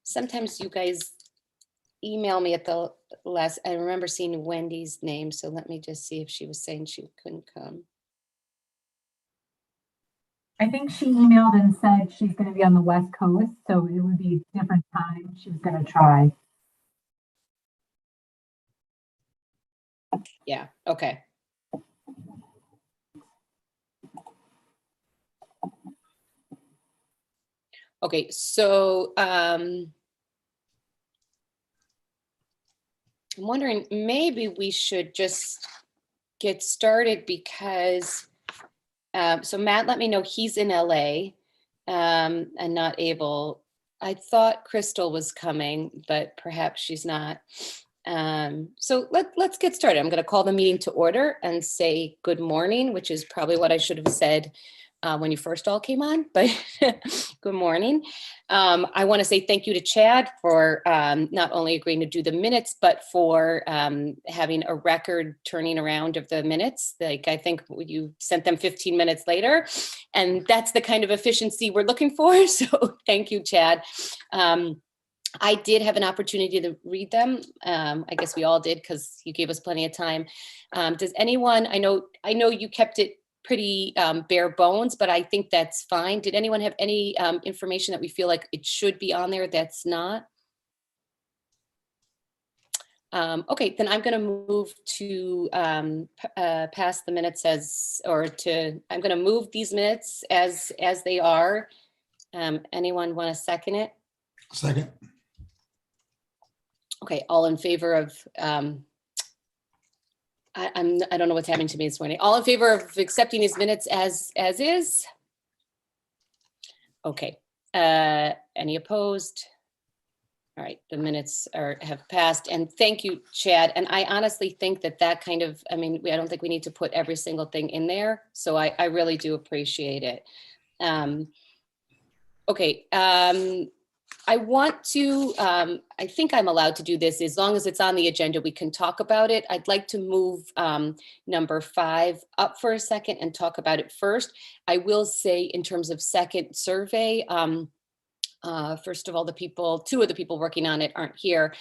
sometimes you guys email me at the last, I remember seeing Wendy's name, so let me just see if she was saying she couldn't come. I think she emailed and said she's going to be on the West Coast, so it would be a different time. She was going to try. Yeah, okay. Okay, so I'm wondering maybe we should just get started because so Matt let me know he's in LA and not able. I thought Crystal was coming, but perhaps she's not. So let's get started. I'm going to call the meeting to order and say good morning, which is probably what I should have said when you first all came on, but good morning. I want to say thank you to Chad for not only agreeing to do the minutes, but for having a record turning around of the minutes. Like I think you sent them 15 minutes later, and that's the kind of efficiency we're looking for. So thank you, Chad. I did have an opportunity to read them. I guess we all did because you gave us plenty of time. Does anyone, I know you kept it pretty bare bones, but I think that's fine. Did anyone have any information that we feel like it should be on there that's not? Okay, then I'm going to move to pass the minutes I'm going to move these minutes as they are. Anyone want to second it? Second. Okay, all in favor of, I don't know what's happening to me this morning. All in favor of accepting these minutes as is? Okay, any opposed? All right, the minutes have passed, and thank you, Chad. And I honestly think that kind of, I mean, I don't think we need to put every single thing in there. So I really do appreciate it. Okay, I want to, I think I'm allowed to do this as long as it's on the agenda, we can talk about it. I'd like to move number 5 up for a second and talk about it first. I will say in terms of second survey, first of all, two of the people working on it aren't here.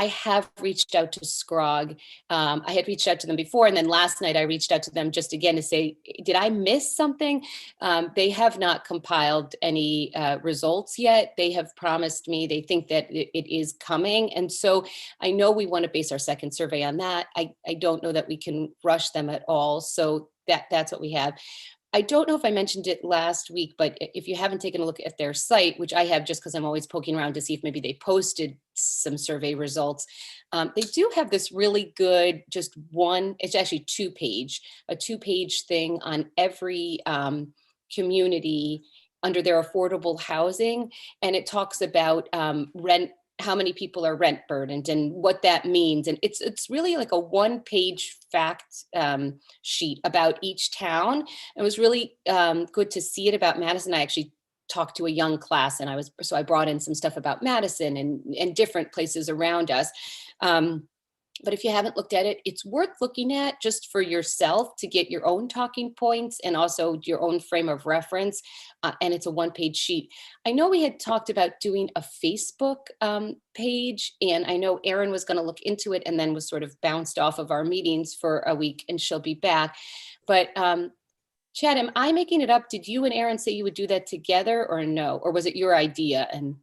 I have reached out to Scrog. I had reached out to them before, and then last night I reached out to them just again to say, did I miss something? They have not compiled any results yet. They have promised me, they think that it is coming. And so I know we want to base our second survey on that. I don't know that we can rush them at all. So that's what we have. I don't know if I mentioned it last week, but if you haven't taken a look at their site, which I have just because I'm always poking around to see if maybe they posted some survey results, they do have this really good, just one, it's actually a two-page thing on every community under their affordable housing. And it talks about rent, how many people are rent burdened and what that means. And it's really like a one-page fact sheet about each town. It was really good to see it about Madison. I actually talked to a young class and I brought in some stuff about Madison and different places around us. But if you haven't looked at it, it's worth looking at just for yourself to get your own talking points and also your own frame of reference. And it's a one-page sheet. I know we had talked about doing a Facebook page, and I know Erin was going to look into it and then was sort of bounced off of our meetings for a week, and she'll be back. But Chad, am I making it up? Did you and Erin say you would do that together or no? Or was it your idea? And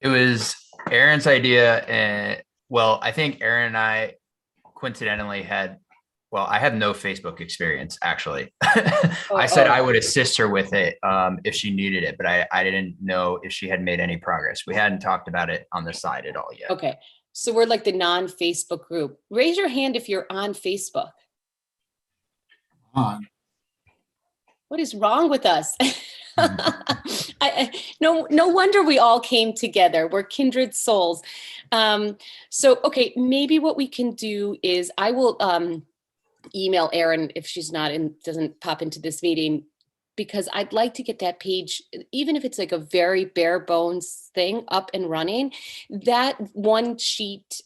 it was Erin's idea, and well, I think Erin and I coincidentally I have no Facebook experience, actually. I said I would assist her with it if she needed it, but I didn't know if she had made any progress. We hadn't talked about it on the side at all yet. Okay, so we're like the non-Facebook group. Raise your hand if you're on Facebook. What is wrong with us? No wonder we all came together. We're kindred souls. So, okay, maybe what we can do is I will email Erin if she's not doesn't pop into this meeting, because I'd like to get that page, even if it's like a very bare bones thing, up and running. That one sheet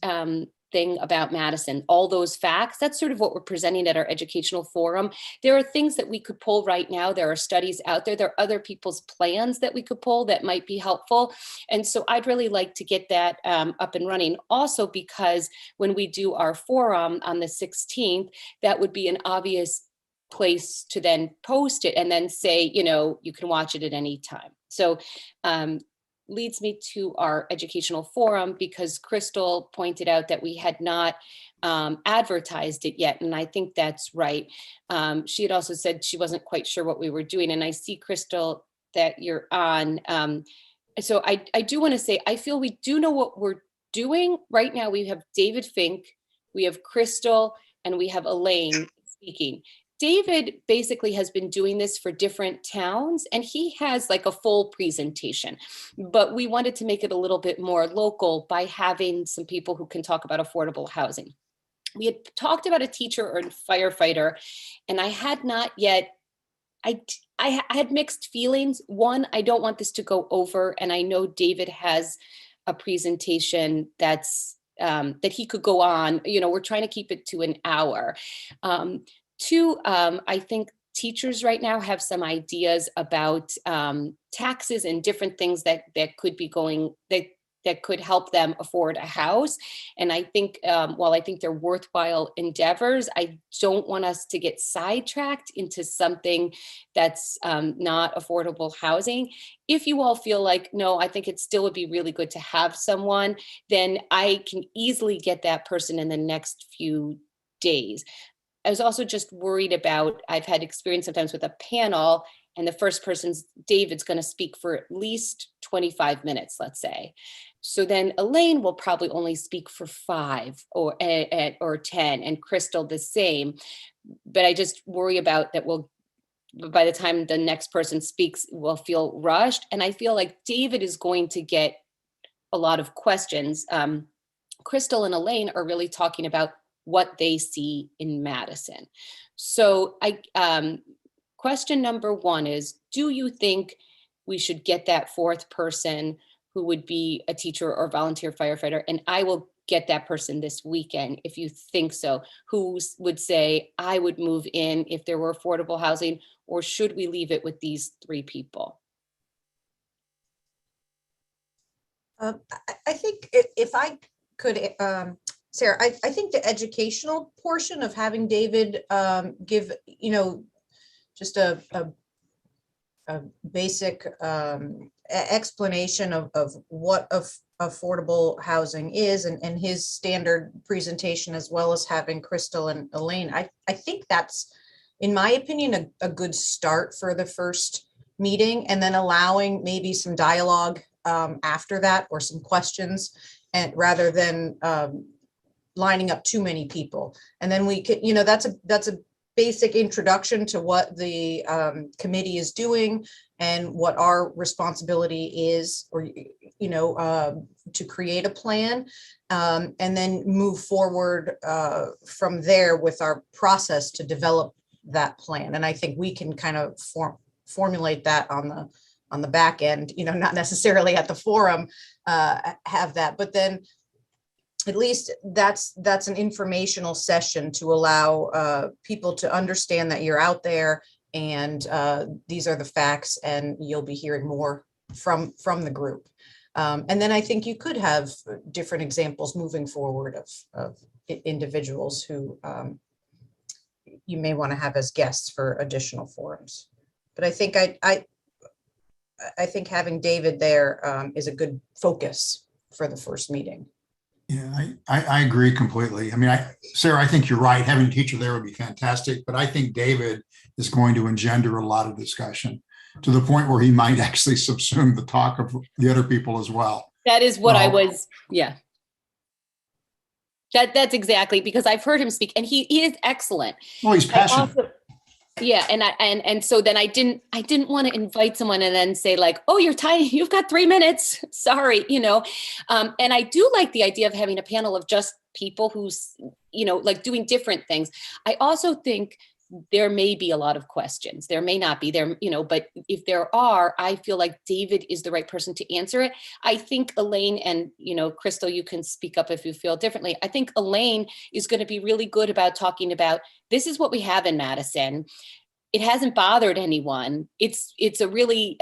thing about Madison, all those facts. That's sort of what we're presenting at our educational forum. There are things that we could pull right now. There are studies out there. There are other people's plans that we could pull that might be helpful. And so I'd really like to get that up and running. Also, because when we do our forum on the 16th, that would be an obvious place to then post it and then say, you can watch it at any time. So leads me to our educational forum, because Crystal pointed out that we had not advertised it yet. And I think that's right. She had also said she wasn't quite sure what we were doing. And I see, Crystal, that you're on. So I do want to say, I feel we do know what we're doing. Right now, we have David Fink, we have Crystal, and we have Elaine speaking. David basically has been doing this for different towns, and he has like a full presentation, but we wanted to make it a little bit more local by having some people who can talk about affordable housing. We had talked about a teacher or a firefighter, and I had not yet, I had mixed feelings. One, I don't want this to go over, and I know David has a presentation that's that he could go on. We're trying to keep it to an hour. Two, I think teachers right now have some ideas about taxes and different things that could be going, that could help them afford a house. And I think while I think they're worthwhile endeavors, I don't want us to get sidetracked into something that's not affordable housing. If you all feel like, no, I think it still would be really good to have someone, then I can easily get that person in the next few days. I was also just worried about, I've had experience sometimes with a panel, and the first person's, David's going to speak for at least 25 minutes, let's say. So then Elaine will probably only speak for 5 or 10, and Crystal the same. But I just worry about that by the time the next person speaks, we'll feel rushed. And I feel like David is going to get a lot of questions. Crystal and Elaine are really talking about what they see in Madison. So question number 1 is, do you think we should get that 4th person who would be a teacher or volunteer firefighter? And I will get that person this weekend if you think so, who would say, I would move in if there were affordable housing, or should we leave it with these 3 people? I think if I could, Sarah, I think the educational portion of having David give, just a basic explanation of what affordable housing is, and his standard presentation, as well as having Crystal and Elaine. I think that's, in my opinion, a good start for the first meeting, and then allowing maybe some dialogue after that, or some questions, and rather than lining up too many people. And then we could, that's a basic introduction to what the committee is doing and what our responsibility is, or to create a plan, and then move forward from there with our process to develop that plan. And I think we can kind of formulate that on the back end, not necessarily at the forum have that, but then at least that's an informational session to allow people to understand that you're out there, and these are the facts, and you'll be hearing more from the group. And then I think you could have different examples moving forward of individuals who you may want to have as guests for additional forums. But I think I think having David there is a good focus for the first meeting. Yeah, I agree completely. I mean, Sarah, I think you're right. Having a teacher there would be fantastic, but I think David is going to engender a lot of discussion to the point where he might actually subsume the talk of the other people as well. That is what yeah. That's exactly, because I've heard him speak, and he is excellent. Well, he's passionate. Yeah, and so then I didn't want to invite someone and then say like, oh, you're tiny, you've got 3 minutes. Sorry, and I do like the idea of having a panel of just people who's, like doing different things. I also think there may be a lot of questions. There may not be there, but if there are, I feel like David is the right person to answer it. I think Elaine and, Crystal, you can speak up if you feel differently. I think Elaine is going to be really good about talking about, this is what we have in Madison. It hasn't bothered anyone. It's a really,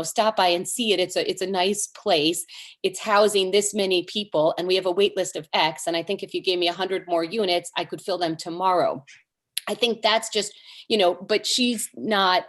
stop by and see it. It's a nice place. It's housing this many people, and we have a wait list of X. And I think if you gave me 100 more units, I could fill them tomorrow. I think that's just, but she's not,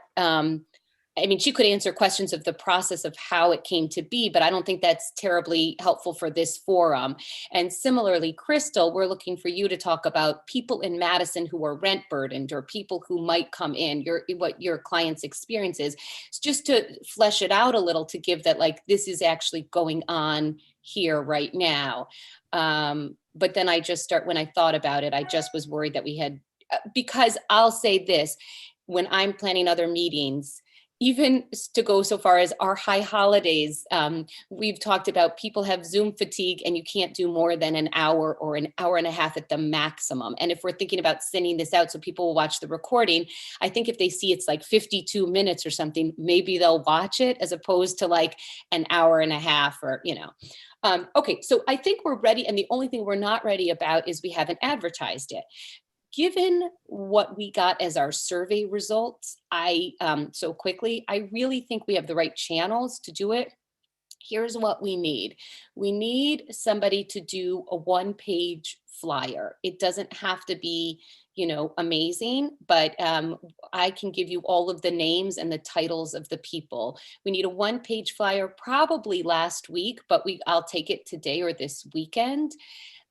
she could answer questions of the process of how it came to be, but I don't think that's terribly helpful for this forum. And similarly, Crystal, we're looking for you to talk about people in Madison who are rent burdened, or people who might come in, what your client's experience is. It's just to flesh it out a little, to give that, like, this is actually going on here right now. But then when I thought about it, I just was worried that we had, because I'll say this, when I'm planning other meetings, even to go so far as our high holidays, we've talked about people have Zoom fatigue, and you can't do more than an hour or an hour and a half at the maximum. And if we're thinking about sending this out so people will watch the recording, I think if they see it's like 52 minutes or something, maybe they'll watch it, as opposed to like an hour and a half, or, okay, so I think we're ready. And the only thing we're not ready about is we haven't advertised it. Given what we got as our survey results, so quickly, I really think we have the right channels to do it. Here's what we need. We need somebody to do a one-page flyer. It doesn't have to be, amazing, but I can give you all of the names and the titles of the people. We need a one-page flyer, probably last week, but I'll take it today or this weekend.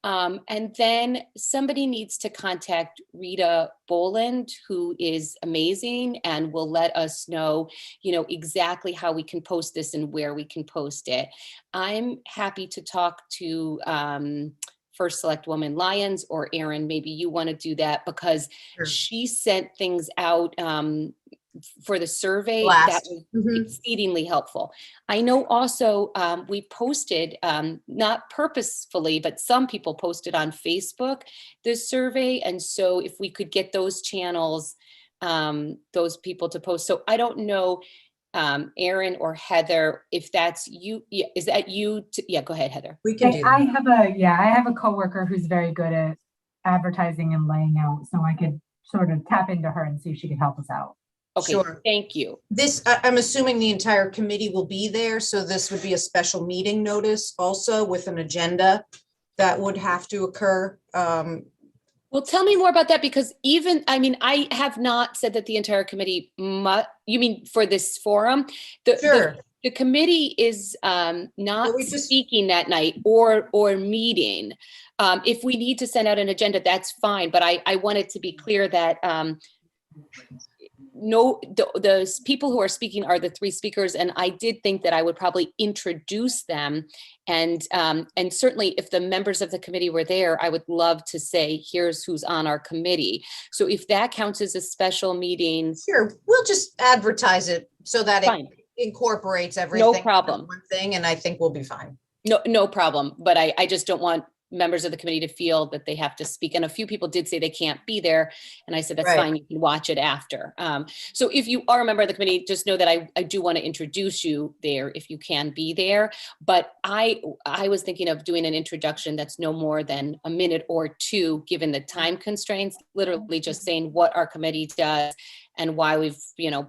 And then somebody needs to contact Rita Boland, who is amazing and will let us know, exactly how we can post this and where we can post it. I'm happy to talk to First Select Woman Lyons, or Erin, maybe you want to do that, because Sure. she sent things out for the survey Blast. that was exceedingly helpful. I know also we posted, not purposefully, but some people posted on Facebook this survey. And so if we could get those channels, those people to post. So I don't know, Erin or Heather, if that's you. Yeah, is that you? Yeah, go ahead, Heather. We can do that. I have a coworker who's very good at advertising and laying out, so I could sort of tap into her and see if she could help us out. Okay, Sure. Thank you. I'm assuming the entire committee will be there, so this would be a special meeting notice also with an agenda that would have to occur. Well, tell me more about that, because I have not said that the entire committee you mean for this forum? Sure. The committee is not Well, speaking that night or meeting. If we need to send out an agenda, that's fine. But I wanted to be clear that the people who are speaking are the three speakers, and I did think that I would probably introduce them, and certainly if the members of the committee were there, I would love to say, here's who's on our committee. So if that counts as a special meeting, Sure, we'll just advertise it so that fine. it incorporates everything. No problem. One thing, and I think we'll be fine. No problem. But I just don't want members of the committee to feel that they have to speak. And a few people did say they can't be there. And I said, that's Right. fine. You can watch it after. So if you are a member of the committee, just know that I do want to introduce you there if you can be there. But I was thinking of doing an introduction that's no more than a minute or two, given the time constraints, literally just saying what our committee does and why we've,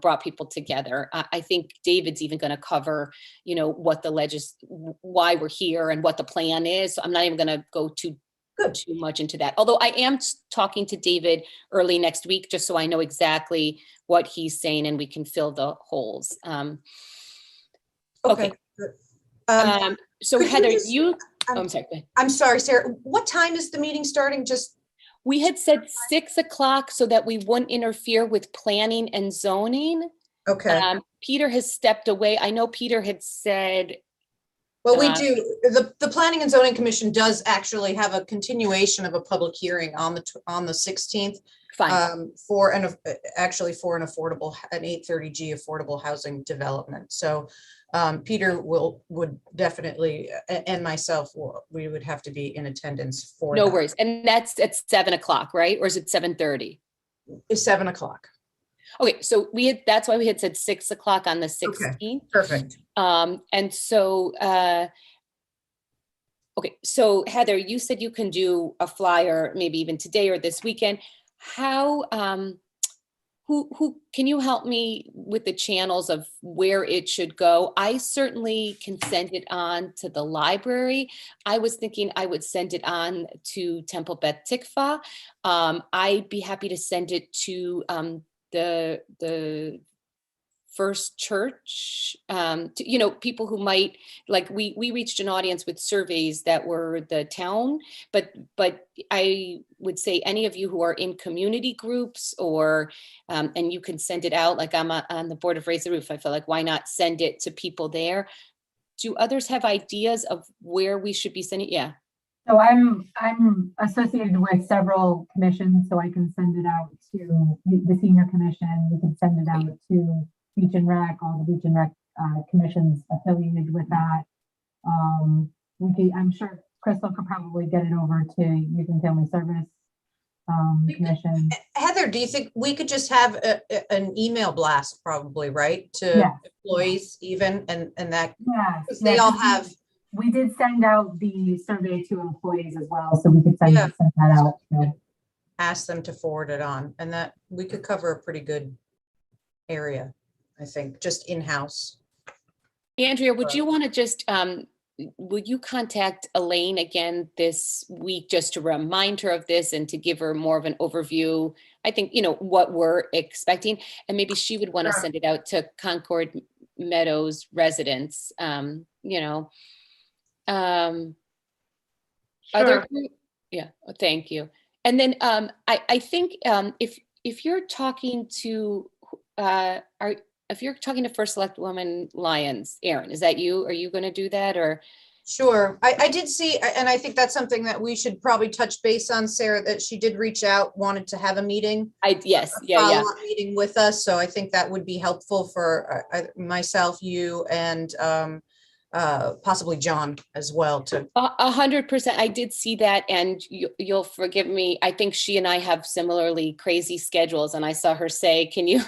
brought people together. I think David's even going to cover, what why we're here and what the plan is. So I'm not even going to go too much into that. Although I am talking to David early next week, just so I know exactly what he's saying and we can fill the holes. Okay. So Heather, I'm sorry. Go ahead. I'm sorry, Sarah. What time is the meeting starting? We had said 6 o'clock so that we wouldn't interfere with planning and zoning. Okay. Peter has stepped away. I know Peter had said. Well, we do. The Planning and Zoning Commission does actually have a continuation of a public hearing on the 16th. Fine. For an 830G affordable housing development. So Peter would definitely, and myself, we would have to be in attendance for No that. worries. And that's at 7 o'clock, right? Or is it 7:30? Is 7 o'clock. Okay, so that's why we had said 6 o'clock on the 16th. Perfect. And so, okay, so Heather, you said you can do a flyer maybe even today or this weekend. How, who can you help me with the channels of where it should go? I certainly can send it on to the library. I was thinking I would send it on to Temple Beth Tikva. I'd be happy to send it to the First Church, people who might, like, we reached an audience with surveys that were the town, but I would say any of you who are in community groups or, and you can send it out, like I'm on the board of Raise the Roof. I feel like, why not send it to people there? Do others have ideas of where we should be sending? Yeah. So I'm associated with several commissions, so I can send it out to the senior commission. We can send it out to Beach and Rec, all the Beach and Rec commissions affiliated with that. I'm sure Crystal could probably get it over to Youth and Family Service Commission. Heather, do you think we could just have an email blast probably, right? To employees even, and that, because they all have. We did send out the survey to employees as well, so we could send that out. So. Ask them to forward it on, and that we could cover a pretty good area, I think, just in-house. Andrea, would you want to just, would you contact Elaine again this week just to remind her of this and to give her more of an overview? I think, what we're expecting, and maybe she would want to send it out to Concord Meadows residents, other, thank you. And then I think if you're talking to if you're talking to First Select Woman Lyons, Erin, is that you? Are you going to do that, or? Sure. I did see, and I think that's something that we should probably touch base on, Sarah, that she did reach out, wanted to have a meeting. Follow-up meeting with us. So I think that would be helpful for myself, you, and possibly John as well. 100%. I did see that, and you'll forgive me. I think she and I have similarly crazy schedules, and I saw her say, "Can you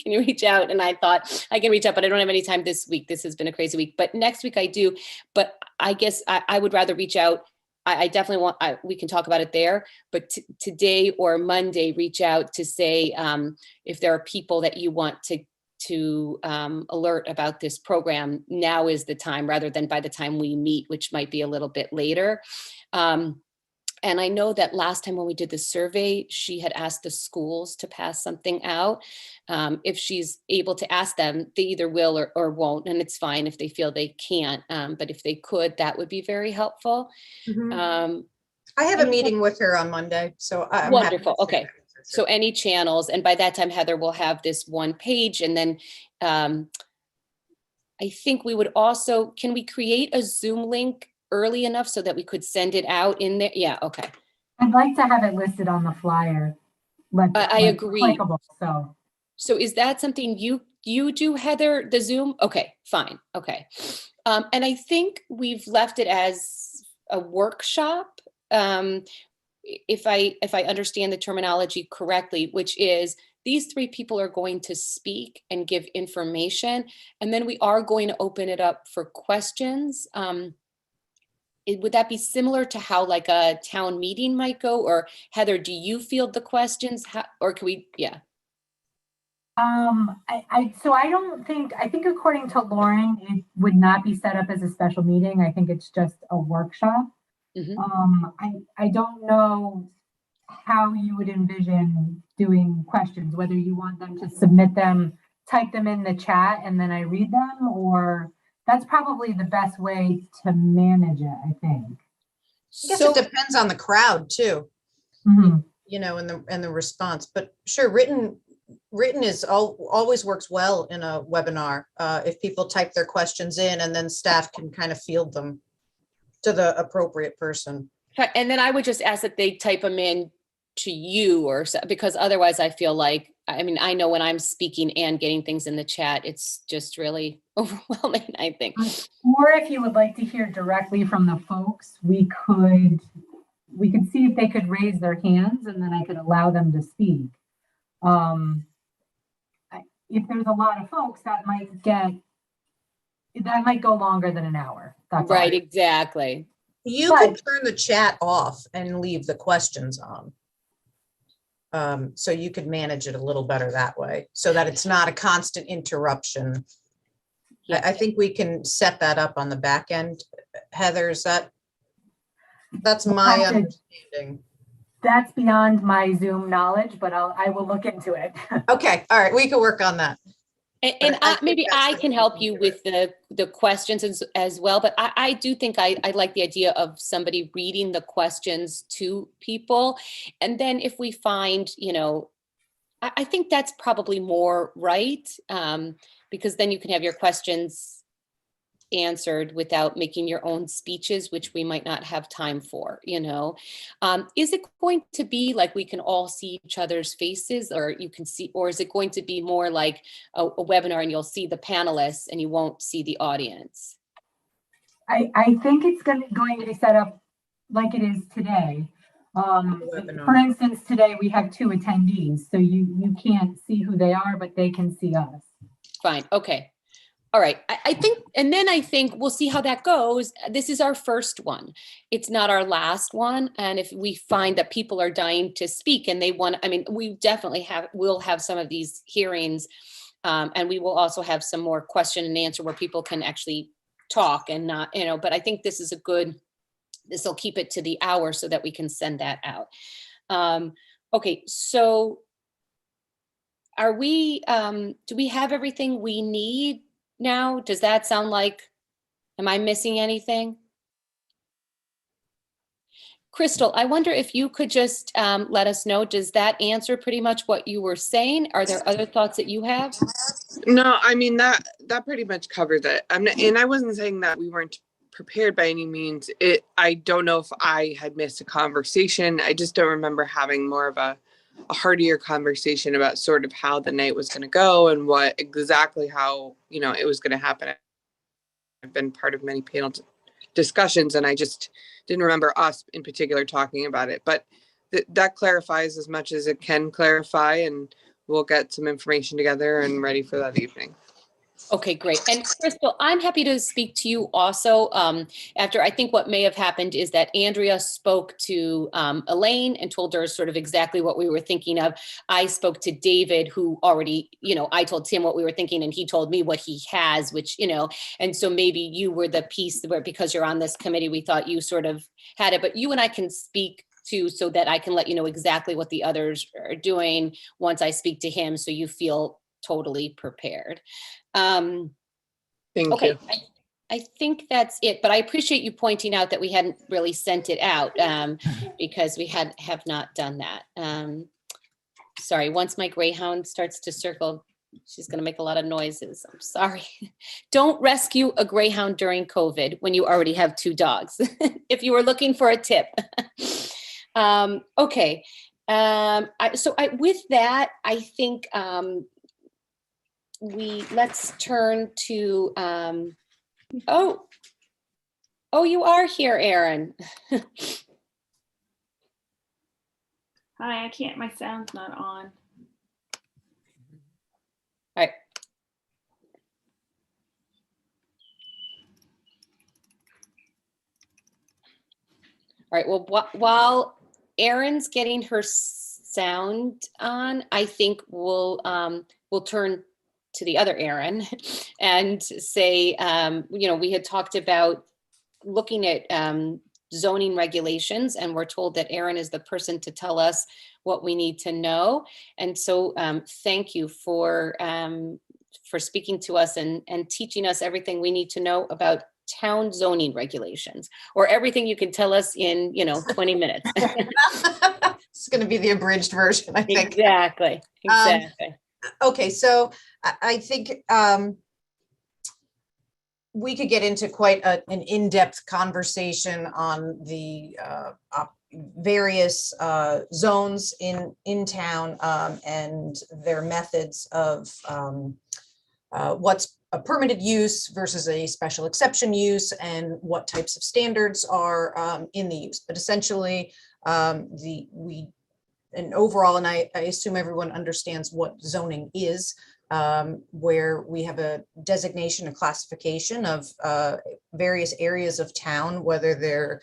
reach out?" And I thought I can reach out, but I don't have any time this week. This has been a crazy week, but next week I do. But I guess I would rather reach out. I definitely want. We can talk about it there, but today or Monday, reach out to say if there are people that you want to alert about this program. Now is the time, rather than by the time we meet, which might be a little bit later. And I know that last time when we did the survey, she had asked the schools to pass something out. If she's able to ask them, they either will or won't, and it's fine if they feel they can't. But if they could, that would be very helpful. I have a meeting with her on Monday, so I'm wonderful. Happy to Okay. So any channels, and by that time, Heather will have this one page, and then I think we would also, can we create a Zoom link early enough so that we could send it out in there? Yeah, okay. I'd like to have it listed on the flyer. I agree. So is that something you do, Heather, the Zoom? Okay, fine. Okay. And I think we've left it as a workshop. If I understand the terminology correctly, which is these three people are going to speak and give information, and then we are going to open it up for questions. Would that be similar to how like a town meeting might go? Or Heather, do you field the questions? Or can we, yeah. I think according to Lauren, it would not be set up as a special meeting. I think it's just a workshop. I don't know how you would envision doing questions, whether you want them to submit them, type them in the chat, and then I read them, or that's probably the best way to manage it, I think. I guess it depends on the crowd too, and the response, but sure, written is always works well in a webinar. If people type their questions in and then staff can kind of field them to the appropriate person. And then I would just ask that they type them in to you, or because otherwise I feel like, I know when I'm speaking and getting things in the chat, it's just really overwhelming, I think. Or if you would like to hear directly from the folks, we could see if they could raise their hands, and then I could allow them to speak. If there's a lot of folks, that might go longer than an hour. That's Right, all. exactly. You could turn the chat off and leave the questions on. So you could manage it a little better that way, so that it's not a constant interruption. Yeah. I think we can set that up on the back end. Heather, that's my understanding. That's beyond my Zoom knowledge, but I will look into it. Okay, all right, we can work on that. And maybe I can help you with the questions as well, but I do think I like the idea of somebody reading the questions to people. And then if we find, I think that's probably more right, because then you can have your questions answered without making your own speeches, which we might not have time for, Is it going to be like we can all see each other's faces, or you can see, or is it going to be more like a webinar and you'll see the panelists and you won't see the audience? I think it's going to be set up like it is today. For instance, today we have 2 attendees, so you can't see who they are, but they can see us. Fine. Okay. All right. I think we'll see how that goes. This is our first one. It's not our last one. And if we find that people are dying to speak and we definitely we'll have some of these hearings. And we will also have some more question and answer where people can actually talk and not, but I think this will keep it to the hour so that we can send that out. Okay. So do we have everything we need now? Does that sound like, am I missing anything? Crystal, I wonder if you could just let us know, does that answer pretty much what you were saying? Are there other thoughts that you have? No, I mean, that pretty much covers it. And I wasn't saying that we weren't prepared by any means. I don't know if I had missed a conversation. I just don't remember having more of a heartier conversation about sort of how the night was going to go and how it was going to happen. I've been part of many panel discussions, and I just didn't remember us in particular talking about it, but that clarifies as much as it can clarify, and we'll get some information together and ready for that evening. Okay, great. And Crystal, I'm happy to speak to you also. After, I think what may have happened is that Andrea spoke to Elaine and told her sort of exactly what we were thinking of. I spoke to David, who already, I told him what we were thinking and he told me what he has, which, and so maybe you were the piece where, because you're on this committee, we thought you sort of had it, but you and I can speak to, so that I can let you know exactly what the others are doing once I speak to him, so you feel totally prepared. Thank you. I think that's it, but I appreciate you pointing out that we hadn't really sent it out because we have not done that. Sorry, once my Greyhound starts to circle, she's going to make a lot of noises. I'm sorry. Don't rescue a Greyhound during COVID when you already have 2 dogs, if you were looking for a tip. Okay. With that, I think let's turn to, oh, you are here, Erin. Hi, I can't, my sound's not on. All right. All right, well, while Erin's getting her sound on, I think we'll turn to the other Erin and say, we had talked about looking at zoning regulations, and we're told that Erin is the person to tell us what we need to know. And so thank you for speaking to us and teaching us everything we need to know about town zoning regulations, or everything you can tell us in 20 minutes. It's going to be the abridged version, I think. Exactly. Okay, so I think we could get into quite an in-depth conversation on the various zones in town and their methods of what's a permitted use versus a special exception use, and what types of standards are in the use. But essentially, we and overall, and I assume everyone understands what zoning is, where we have a designation, a classification of various areas of town, whether they're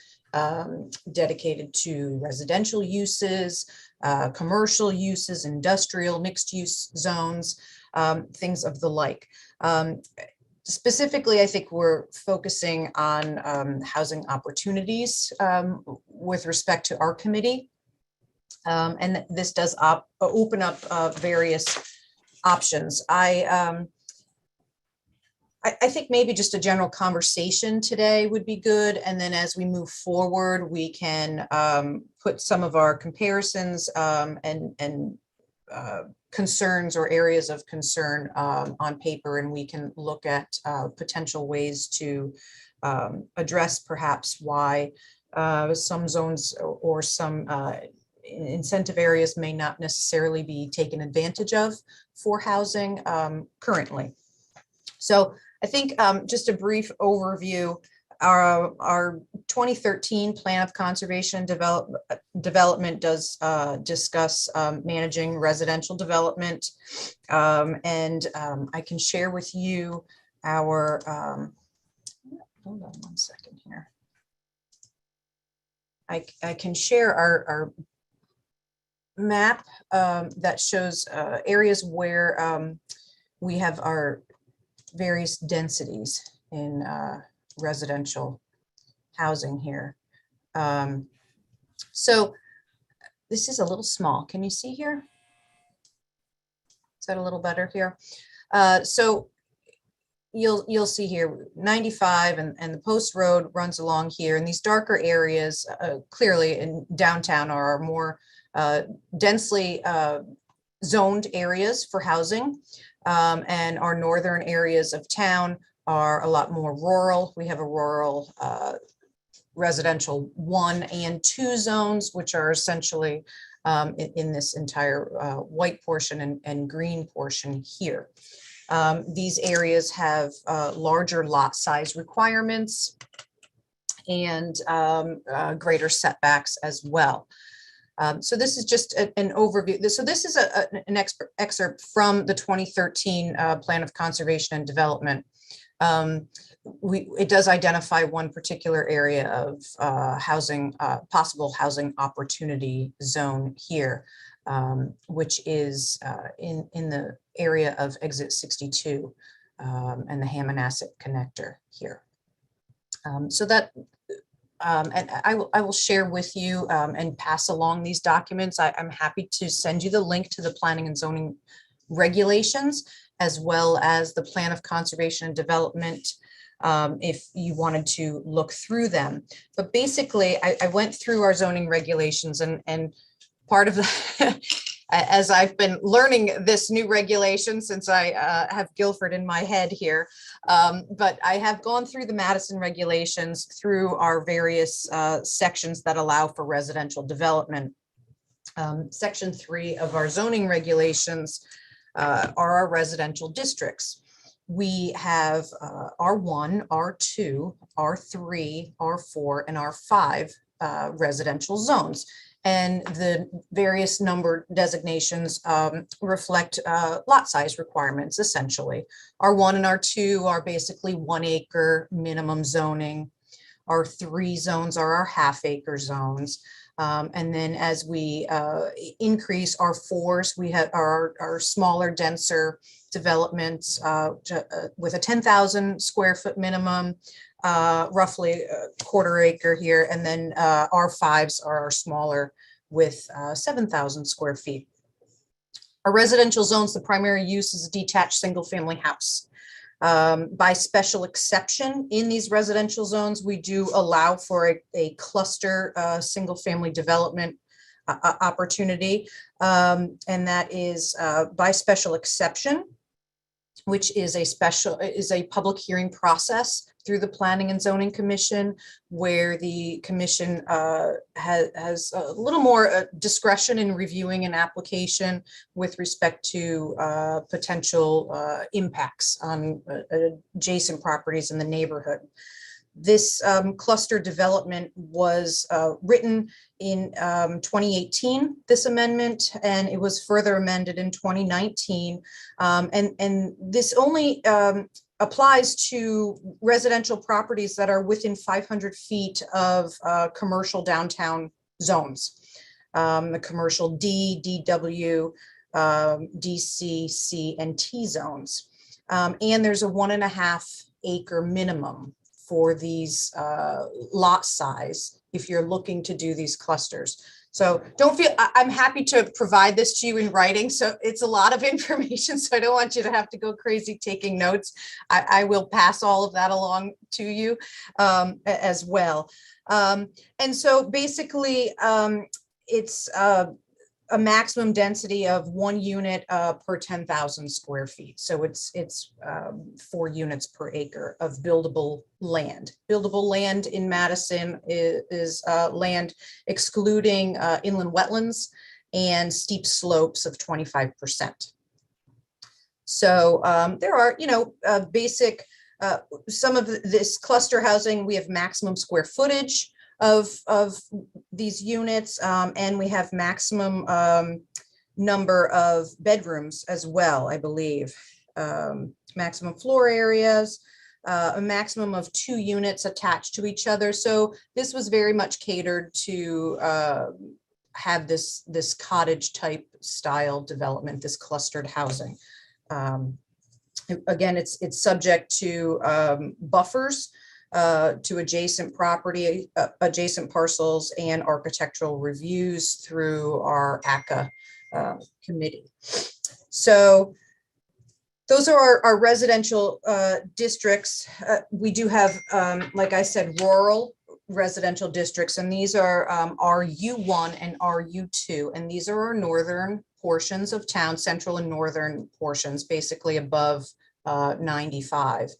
dedicated to residential uses, commercial uses, industrial, mixed use zones, things of the like. Specifically, I think we're focusing on housing opportunities with respect to our committee. And this does open up various options. I think maybe just a general conversation today would be good. And then as we move forward, we can put some of our comparisons and concerns or areas of concern on paper, and we can look at potential ways to address perhaps why some zones or some incentive areas may not necessarily be taken advantage of for housing currently. So I think just a brief overview, our 2013 Plan of Conservation Development does discuss managing residential development. And I can share with you our, hold on one second here. I can share our map that shows areas where we have our various densities in residential housing here. So this is a little small. Can you see here? Is that a little better here? So you'll see here 95 and the Post Road runs along here, and these darker areas clearly in downtown are more densely zoned areas for housing, and our northern areas of town are a lot more rural. We have a rural residential 1 and 2 zones, which are essentially in this entire white portion and green portion here. These areas have larger lot size requirements and greater setbacks as well. So this is just an overview. So this is an excerpt from the 2013 Plan of Conservation and Development. It does identify one particular area of housing, possible housing opportunity zone here, which is in the area of Exit 62 and the Hammonasset connector here. So that, and I will share with you and pass along these documents. I'm happy to send you the link to the planning and zoning regulations, as well as the Plan of Conservation and Development, if you wanted to look through them. But basically, I went through our zoning regulations, and part of the, as I've been learning this new regulation since I have Guilford in my head here, but I have gone through the Madison regulations through our various sections that allow for residential development. Section 3 of our zoning regulations are our residential districts. We have R1, R2, R3, R4, and R5 residential zones. And the various number designations reflect lot size requirements, essentially. R1 and R2 are basically 1 acre minimum zoning. R3 zones are our half-acre zones. And then as we increase our 4s, we have our smaller, denser developments with a 10,000 square foot minimum, roughly a quarter acre here. And then our 5s are smaller with 7,000 square feet. Our residential zones, the primary use is a detached single family house. By special exception in these residential zones, we do allow for a cluster single family development opportunity. And that is by special exception, which is a public hearing process through the Planning and Zoning Commission, where the commission has a little more discretion in reviewing an application with respect to potential impacts on adjacent properties in the neighborhood. This cluster development was written in 2018, this amendment, and it was further amended in 2019. And this only applies to residential properties that are within 500 feet of commercial downtown zones. The commercial D, DW, DC, C, and T zones. And there's a 1.5 acre minimum for these lot size if you're looking to do these clusters. So don't feel, I'm happy to provide this to you in writing. So it's a lot of information. So I don't want you to have to go crazy taking notes. I will pass all of that along to you as well. And so basically it's a maximum density of 1 unit per 10,000 square feet. So it's 4 units per acre of buildable land. Buildable land in Madison is land excluding inland wetlands and steep slopes of 25%. So there are, basic, some of this cluster housing, we have maximum square footage of these units, and we have maximum number of bedrooms as well, I believe. Maximum floor areas, a maximum of 2 units attached to each other. So this was very much catered to have this cottage type style development, this clustered housing. Again, it's subject to buffers to adjacent property, adjacent parcels, and architectural reviews through our ACA committee. So those are our residential districts. We do have, like I said, rural residential districts, and these are RU1 and RU2, and these are our northern portions of town, central and northern portions, basically above 95.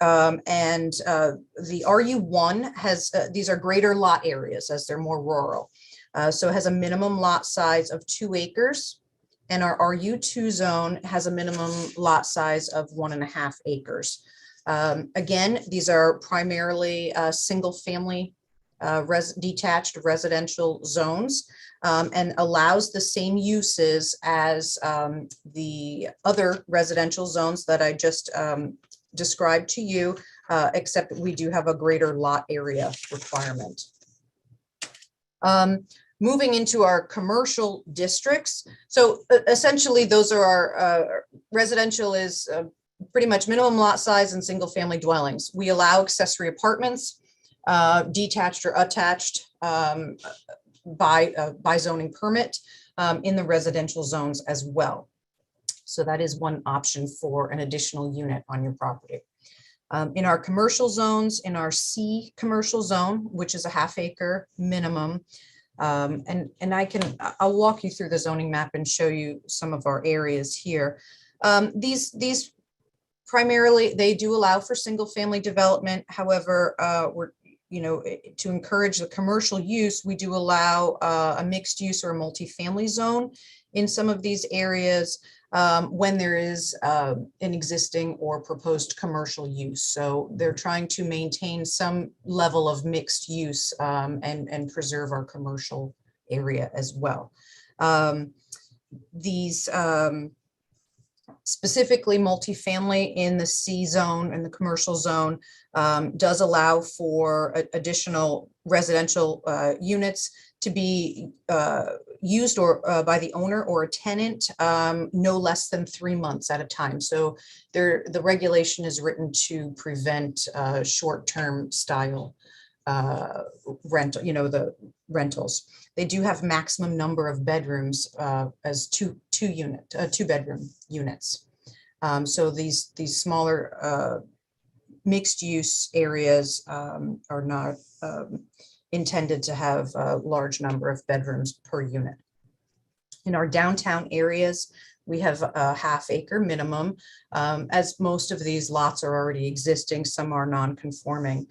And the RU1 has, these are greater lot areas as they're more rural. So it has a minimum lot size of 2 acres. And our RU2 zone has a minimum lot size of 1.5 acres. Again, these are primarily single family detached residential zones, and allows the same uses as the other residential zones that I just described to you, except we do have a greater lot area requirement. Moving into our commercial districts. So essentially those are our residential is pretty much minimum lot size and single family dwellings. We allow accessory apartments, detached or attached by zoning permit in the residential zones as well. So that is one option for an additional unit on your property. In our commercial zones, in our C commercial zone, which is a 1/2 acre minimum, and I'll walk you through the zoning map and show you some of our areas here. These primarily, they do allow for single family development. However, to encourage the commercial use, we do allow a mixed use or a multifamily zone in some of these areas when there is an existing or proposed commercial use. So they're trying to maintain some level of mixed use and preserve our commercial area as well. These specifically multifamily in the C zone and the commercial zone does allow for additional residential units to be used or by the owner or a tenant no less than 3 months at a time. So the regulation is written to prevent short-term style rental, the rentals. They do have maximum number of bedrooms as two bedroom units. So these smaller mixed use areas are not intended to have a large number of bedrooms per unit. In our downtown areas, we have a 1/2 acre minimum, as most of these lots are already existing, some are non-conforming.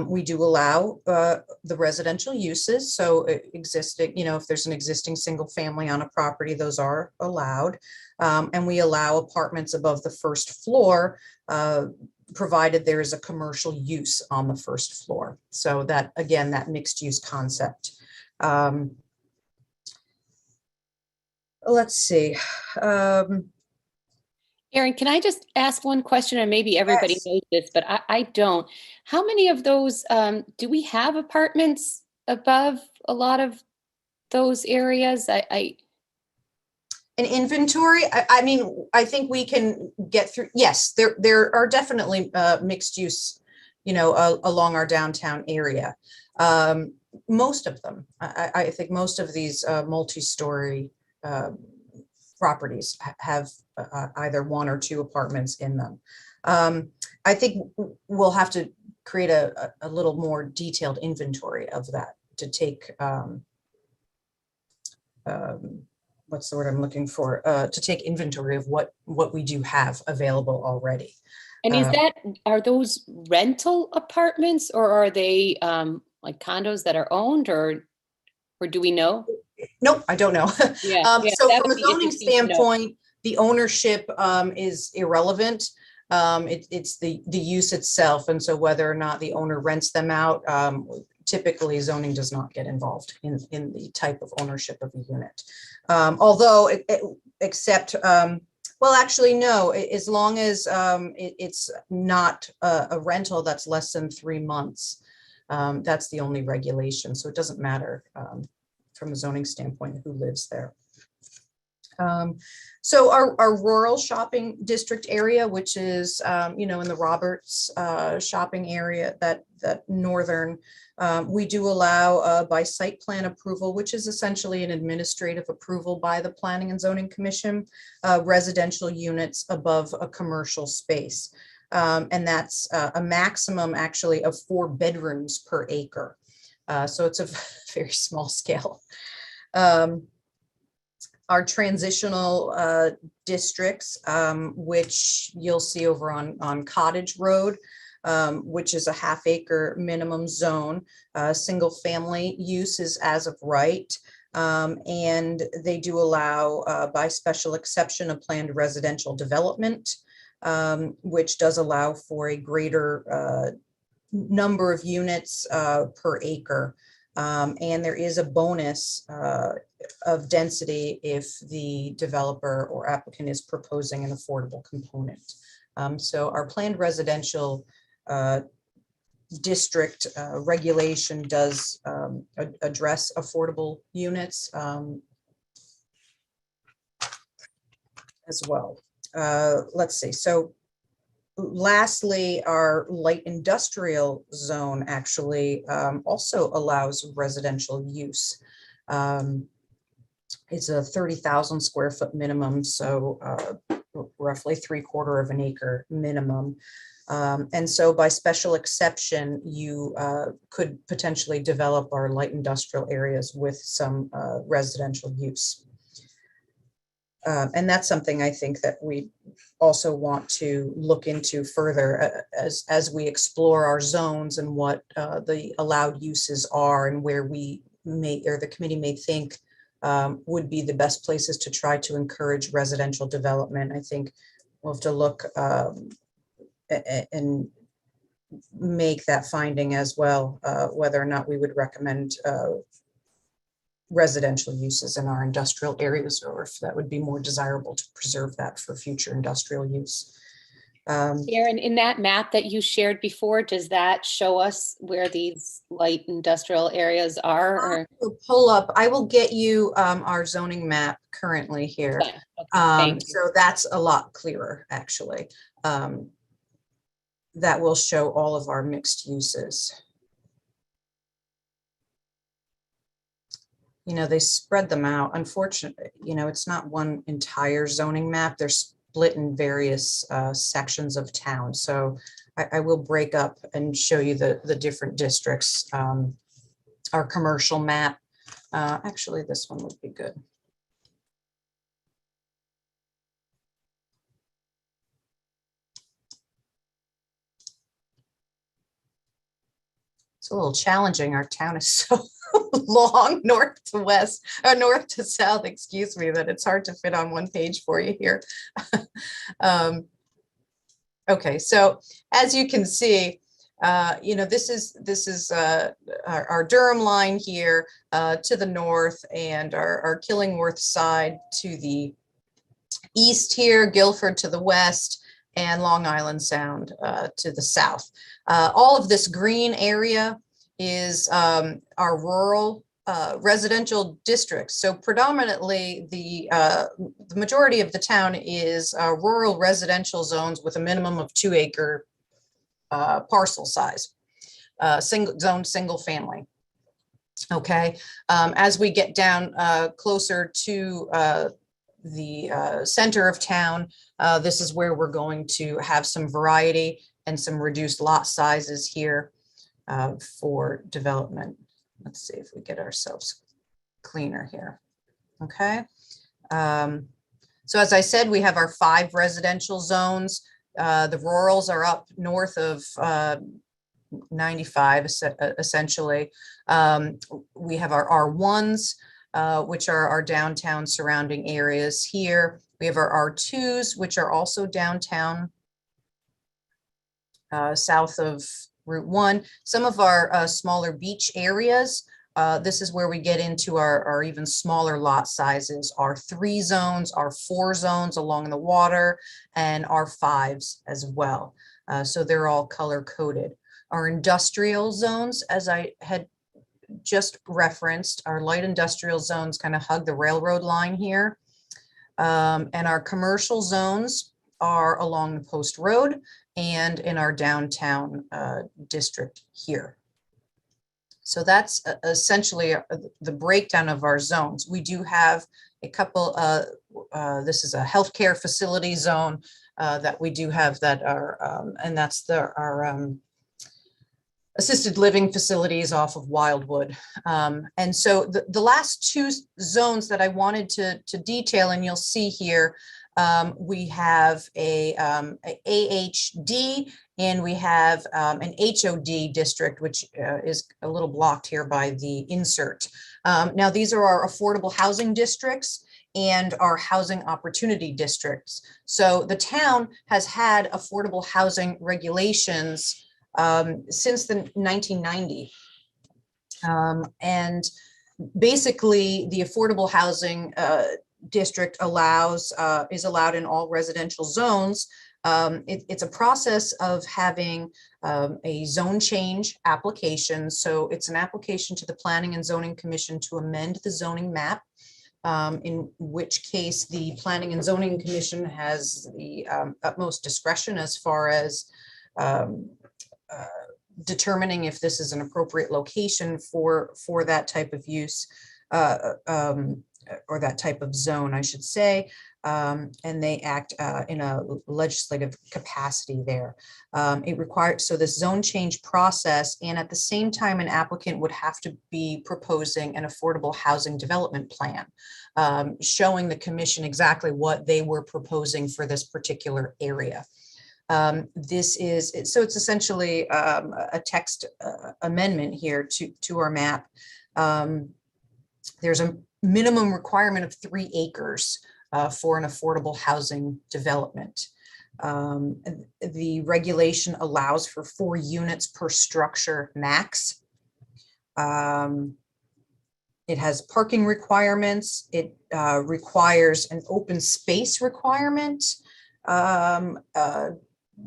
We do allow the residential uses. So existing, if there's an existing single family on a property, those are allowed. And we allow apartments above the first floor provided there is a commercial use on the first floor. So that, again, that mixed use concept. Let's see. Erin, can I just ask one question, and maybe everybody Yes. knows this, but I don't. How many of those, do we have apartments above a lot of those areas? An inventory, I mean, I think we can get through. Yes, there are definitely mixed use, along our downtown area. Most of them, I think most of these multi-story properties have either one or two apartments in them. I think we'll have to create a little more detailed inventory of that to take, what's the word I'm looking for, to take inventory of what we do have available already. And are those rental apartments, or are they like condos that are owned, or do we know? Nope, I don't know. Yeah, So that from would a be zoning interesting to know. standpoint, the ownership is irrelevant. It's the use itself. And so whether or not the owner rents them out, typically zoning does not get involved in the type of ownership of a unit. Although, except, well, actually, no, as long as it's not a rental that's less than 3 months, that's the only regulation. So it doesn't matter from a zoning standpoint who lives there. So our rural shopping district area, which is, in the Roberts shopping area, that northern, we do allow by site plan approval, which is essentially an administrative approval by the Planning and Zoning Commission, residential units above a commercial space. And that's a maximum actually of 4 bedrooms per acre. So it's a very small scale. Our transitional districts, which you'll see over on Cottage Road, which is a half-acre minimum zone. Single family use is as of right. And they do allow by special exception a planned residential development, which does allow for a greater number of units per acre. And there is a bonus of density if the developer or applicant is proposing an affordable component. So our planned residential district regulation does address affordable units as well. Let's see. So lastly, our light industrial zone actually also allows residential use. It's a 30,000 square foot minimum, so roughly 3/4 of an acre minimum. And so by special exception, you could potentially develop our light industrial areas with some residential use. And that's something I think that we also want to look into further as we explore our zones and what the allowed uses are and where we may, or the committee may think would be the best places to try to encourage residential development. I think we'll have to look and make that finding as well, whether or not we would recommend residential uses in our industrial areas, or if that would be more desirable to preserve that for future industrial use. Erin, in that map that you shared before, does that show us where these light industrial areas are? Or? Pull up, I will get you our zoning map currently here. Yeah, okay, so that's a lot clearer, actually. That will show all of our mixed uses. They spread them out. Unfortunately, it's not one entire zoning map. They're split in various sections of town. So I will break up and show you the different districts. Our commercial map. Actually, this one would be good. It's a little challenging. Our town is so long, north to west, or north to south, excuse me, that it's hard to fit on one page for you here. Okay, so as you can see, this is our Durham line here to the north, and our Killingworth side to the east here, Guilford to the west, and Long Island Sound to the south. All of this green area is our rural residential districts. So predominantly the majority of the town is rural residential zones with a minimum of 2-acre parcel size, single family. Okay, as we get down closer to the center of town, this is where we're going to have some variety and some reduced lot sizes here for development. Let's see if we get ourselves cleaner here. Okay. So as I said, we have our 5 residential zones. The rurals are up north of 95, essentially. We have our R1s, which are our downtown surrounding areas here. We have our R2s, which are also downtown, south of Route 1. Some of our smaller beach areas, this is where we get into our even smaller lot sizes, our 3 zones, our 4 zones along the water, and our 5s as well. So they're all color coded. Our industrial zones, as I had just referenced, our light industrial zones kind of hug the railroad line here. And our commercial zones are along the Post Road and in our downtown district here. So that's essentially the breakdown of our zones. We do have a couple, this is a healthcare facility zone that we do have that are, and that's our assisted living facilities off of Wildwood. And so the last 2 zones that I wanted to detail, and you'll see here, we have a AHD, and we have an HOD district, which is a little blocked here by the insert. Now, these are our affordable housing districts and our housing opportunity districts. So the town has had affordable housing regulations since the 1990. And basically the affordable housing district is allowed in all residential zones. It's a process of having a zone change application. So it's an application to the Planning and Zoning Commission to amend the zoning map, in which case the Planning and Zoning Commission has the utmost discretion as far as determining if this is an appropriate location for that type of use, or that type of zone, I should say. And they act in a legislative capacity there. It requires, so this zone change process, and at the same time, an applicant would have to be proposing an affordable housing development plan, showing the commission exactly what they were proposing for this particular area. This is, so it's essentially a text amendment here to our map. There's a minimum requirement of 3 acres for an affordable housing development. The regulation allows for 4 units per structure max. It has parking requirements. It requires an open space requirement,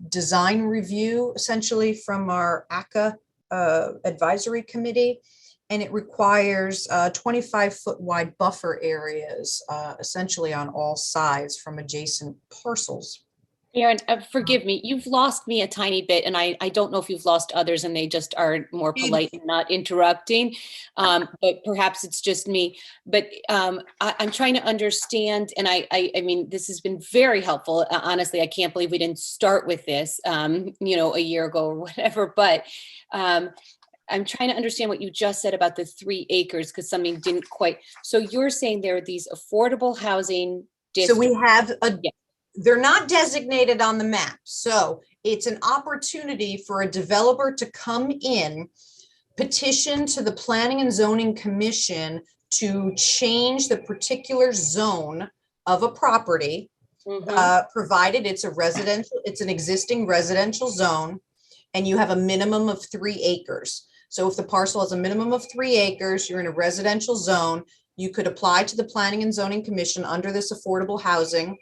design review essentially from our ACA advisory committee, and it requires 25-foot wide buffer areas essentially on all sides from adjacent parcels. Erin, forgive me, you've lost me a tiny bit, and I don't know if you've lost others and they just are more polite and not interrupting, but perhaps it's just me. But I'm trying to understand, and I mean, this has been very helpful. Honestly, I can't believe we didn't start with this, a year ago or whatever, but I'm trying to understand what you just said about the 3 acres, because something didn't quite. So you're saying there are these affordable housing districts. So we have they're not designated on the map. So it's an opportunity for a developer to come in, petition to the Planning and Zoning Commission to change the particular zone of a property. provided it's an existing residential zone, and you have a minimum of 3 acres. So if the parcel has a minimum of 3 acres, you're in a residential zone, you could apply to the Planning and Zoning Commission under this affordable housing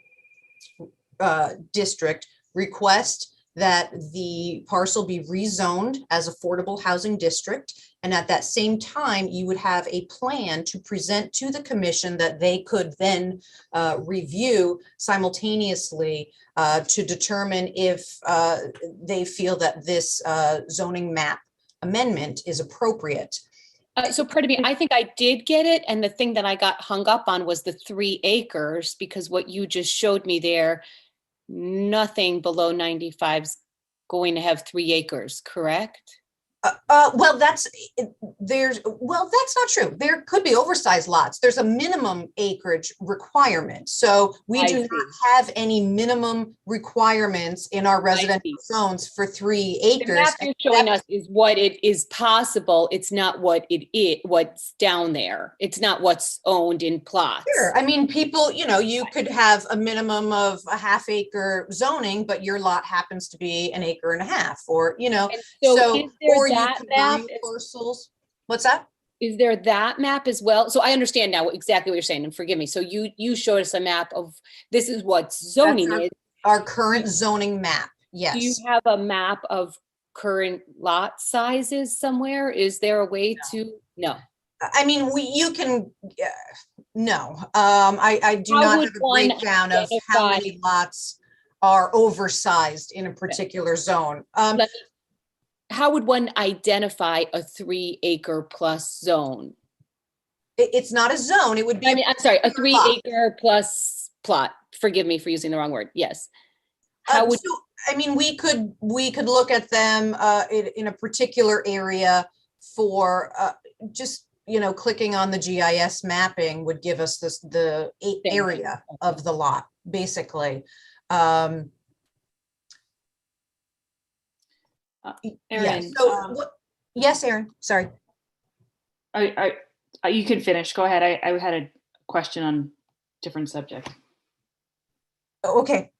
district, request that the parcel be rezoned as affordable housing district. And at that same time, you would have a plan to present to the commission that they could then review simultaneously to determine if they feel that this zoning map amendment is appropriate. So pardon me, I think I did get it. And the thing that I got hung up on was the 3 acres, because what you just showed me there, nothing below 95 is going to have 3 acres, correct? Well, that's not true. There could be oversized lots. There's a minimum acreage requirement. So we do not have any minimum requirements in our residential zones for 3 acres. The map you're showing us is what it is possible. It's not what it is, what's down there. It's not what's owned in plots. Sure. I mean, people, you could have a minimum of a ½ acre zoning, but your lot happens to be 1.5 acres, or, And so is there or you that combine map? parcels. What's that? Is there that map as well? So I understand now exactly what you're saying, and forgive me. So you showed us a map of, this is what zoning is. Our current zoning map. Yes. Do you have a map of current lot sizes somewhere? Is there a way to? No. I mean, you can, no. I do How not would have a one breakdown of how many lots are oversized in a particular zone. How would one identify a 3 acre plus zone? It's not a zone. It would be. I'm sorry, a 3 plot. acre plus plot. Forgive me for using the wrong word. Yes. How would? So, I mean, we could look at them in a particular area for just, clicking on the GIS mapping would give us the area of the lot, basically. Erin, Yes, Erin, sorry. You can finish. Go ahead. I had a question on different subject. Okay.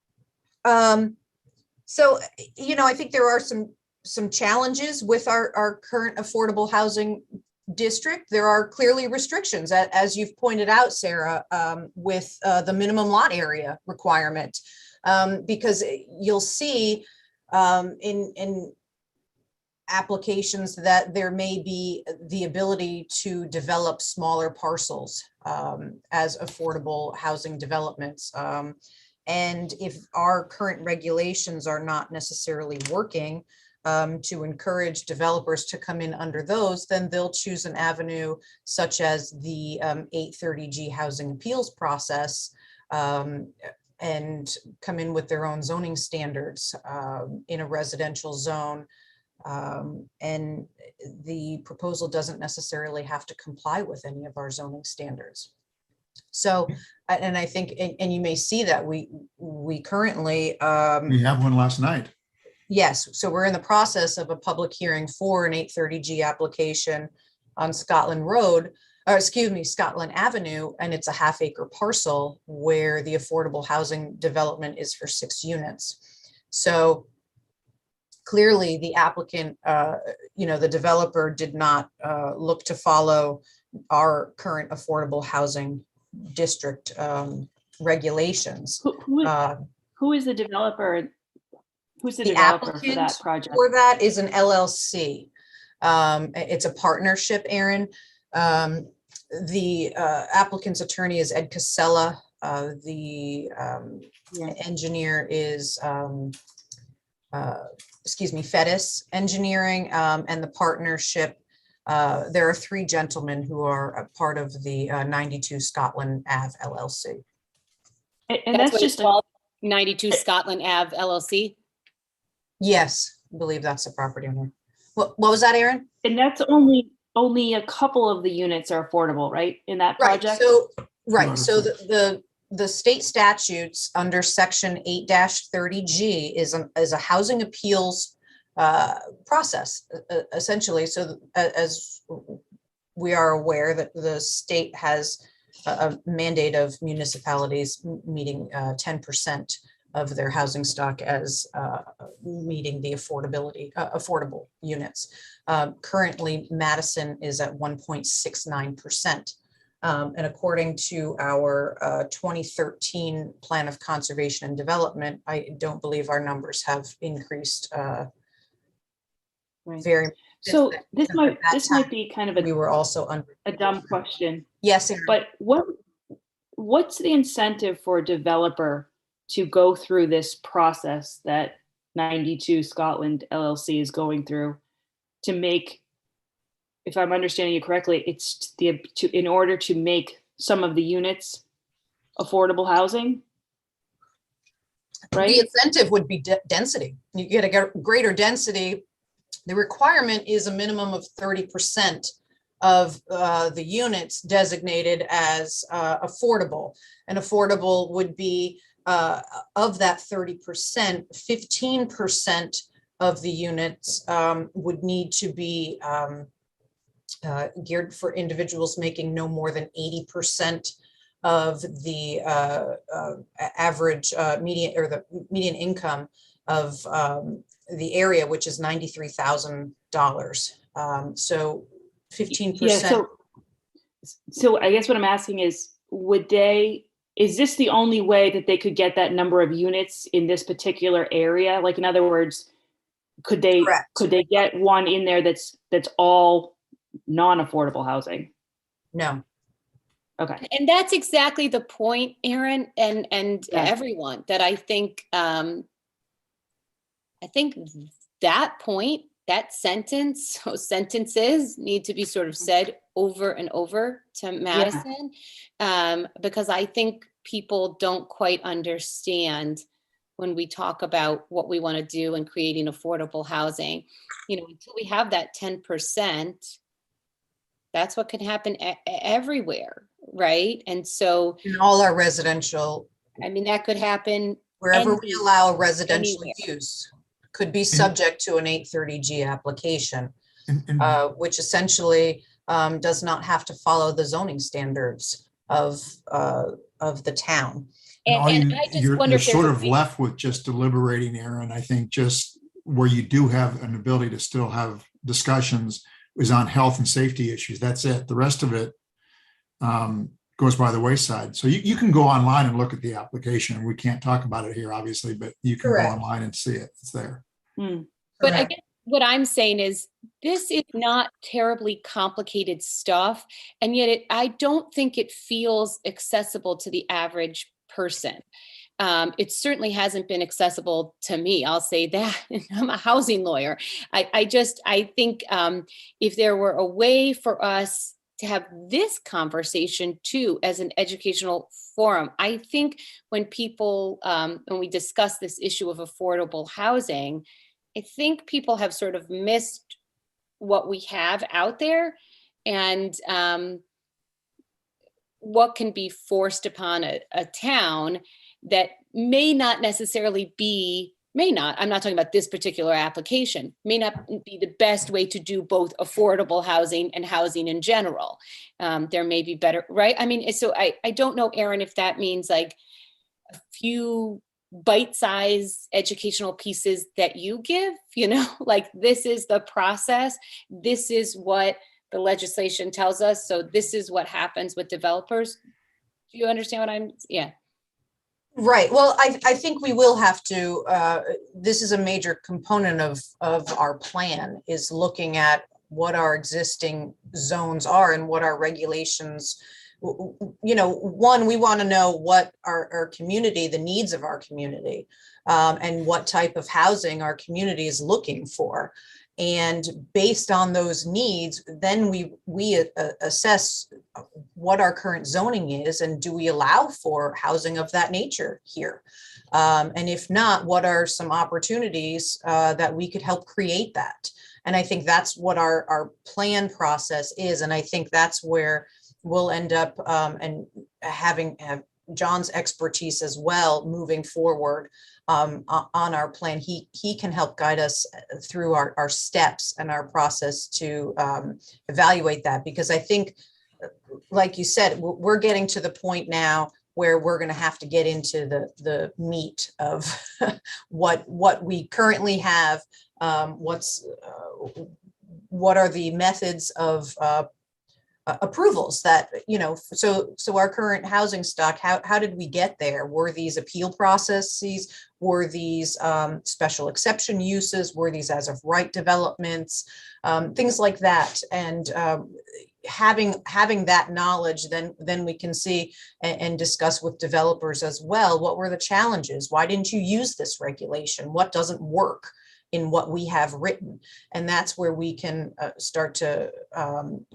So, I think there are some challenges with our current affordable housing district. There are clearly restrictions, as you've pointed out, Sarah, with the minimum lot area requirement, because you'll see in applications that there may be the ability to develop smaller parcels as affordable housing developments. And if our current regulations are not necessarily working to encourage developers to come in under those, then they'll choose an avenue such as the 830G housing appeals process and come in with their own zoning standards in a residential zone. And the proposal doesn't necessarily have to comply with any of our zoning standards. So, and I think, and you may see that we currently we have one last night. Yes, so we're in the process of a public hearing for an 830G application on Scotland Avenue, and it's a ½ acre parcel where the affordable housing development is for 6 units. So clearly the applicant, the developer did not look to follow our current affordable housing district regulations. Who is the developer? Who's the The developer for that applicant project? for that is an LLC. It's a partnership, Erin. The applicant's attorney is Ed Casella. The engineer is, Fettis Engineering, and the partnership. There are 3 gentlemen who are a part of the 92 Scotland Ave LLC. And that's just a 92 Scotland Ave LLC. Yes, I believe that's the property owner. What was that, Erin? And that's only a couple of the units are affordable, right? In that project? Right. So the state statutes under section 8-30G is a housing appeals process, essentially. So as we are aware that the state has a mandate of municipalities meeting 10% of their housing stock as meeting the affordable units. Currently, Madison is at 1.69%. And according to our 2013 Plan of Conservation and Development, I don't believe our numbers have increased Right. very. So this At might that this time, might be kind of we were also under. a dumb question, Yes, Erin. but what's the incentive for a developer to go through this process that 92 Scotland LLC is going through to make, if I'm understanding you correctly, it's in order to make some of the units affordable housing, right? The incentive would be density. You get a greater density. The requirement is a minimum of 30% of the units designated as affordable. And affordable would be of that 30%, 15% of the units would need to be geared for individuals making no more than 80% of the average median or the median income of the area, which is $93,000. So 15%. Yeah, so I guess what I'm asking is, is this the only way that they could get that number of units in this particular area? Like, in other words, could they get one in there that's all non-affordable housing? No. Okay. And that's exactly the point, Erin, and Yeah. everyone, that I think that point, that sentence, those sentences need to be sort of said over and over to Madison, because I think people don't quite understand when we talk about what we want to do in creating affordable housing. Until we have that 10%, that's what can happen everywhere, right? And so in all our residential, that could happen wherever we allow residential anywhere. use, could be subject to an 830G application, And which essentially does not have to follow the zoning standards of the town. And I just wonder you're if there's sort a of left with just deliberating, Aaron. I think just where you do have an ability to still have discussions is on health and safety issues. That's it. The rest of it goes by the wayside. So you can go online and look at the application. We can't talk about it here, obviously, but you can Correct. go online and see it. It's there. But I guess what I'm saying is this is not terribly complicated stuff. And yet I don't think it feels accessible to the average person. It certainly hasn't been accessible to me. I'll say that. I'm a housing lawyer. I think if there were a way for us to have this conversation too as an educational forum, I think when people, when we discuss this issue of affordable housing, I think people have sort of missed what we have out there and what can be forced upon a town that may not necessarily be, I'm not talking about this particular application, may not be the best way to do both affordable housing and housing in general. There may be better, right? So I don't know, Erin, if that means like a few bite-sized educational pieces that you give, like this is the process, this is what the legislation tells us, so this is what happens with developers. Do you understand what yeah. Right. Well, I think we will have to, this is a major component of our plan, is looking at what our existing zones are and what our regulations, one, we want to know what our community, the needs of our community, and what type of housing our community is looking for. And based on those needs, then we assess what our current zoning is and do we allow for housing of that nature here? And if not, what are some opportunities that we could help create that? And I think that's what our plan process is. And I think that's where we'll end up and have John's expertise as well moving forward on our plan. He can help guide us through our steps and our process to evaluate that, because I think like you said, we're getting to the point now where we're going to have to get into the meat of what we currently have. What are the methods of approvals that, so our current housing stock, how did we get there? Were these appeal processes? Were these special exception uses? Were these as of right developments? Things like that. And having that knowledge, then we can see and discuss with developers as well, what were the challenges? Why didn't you use this regulation? What doesn't work in what we have written? And that's where we can start to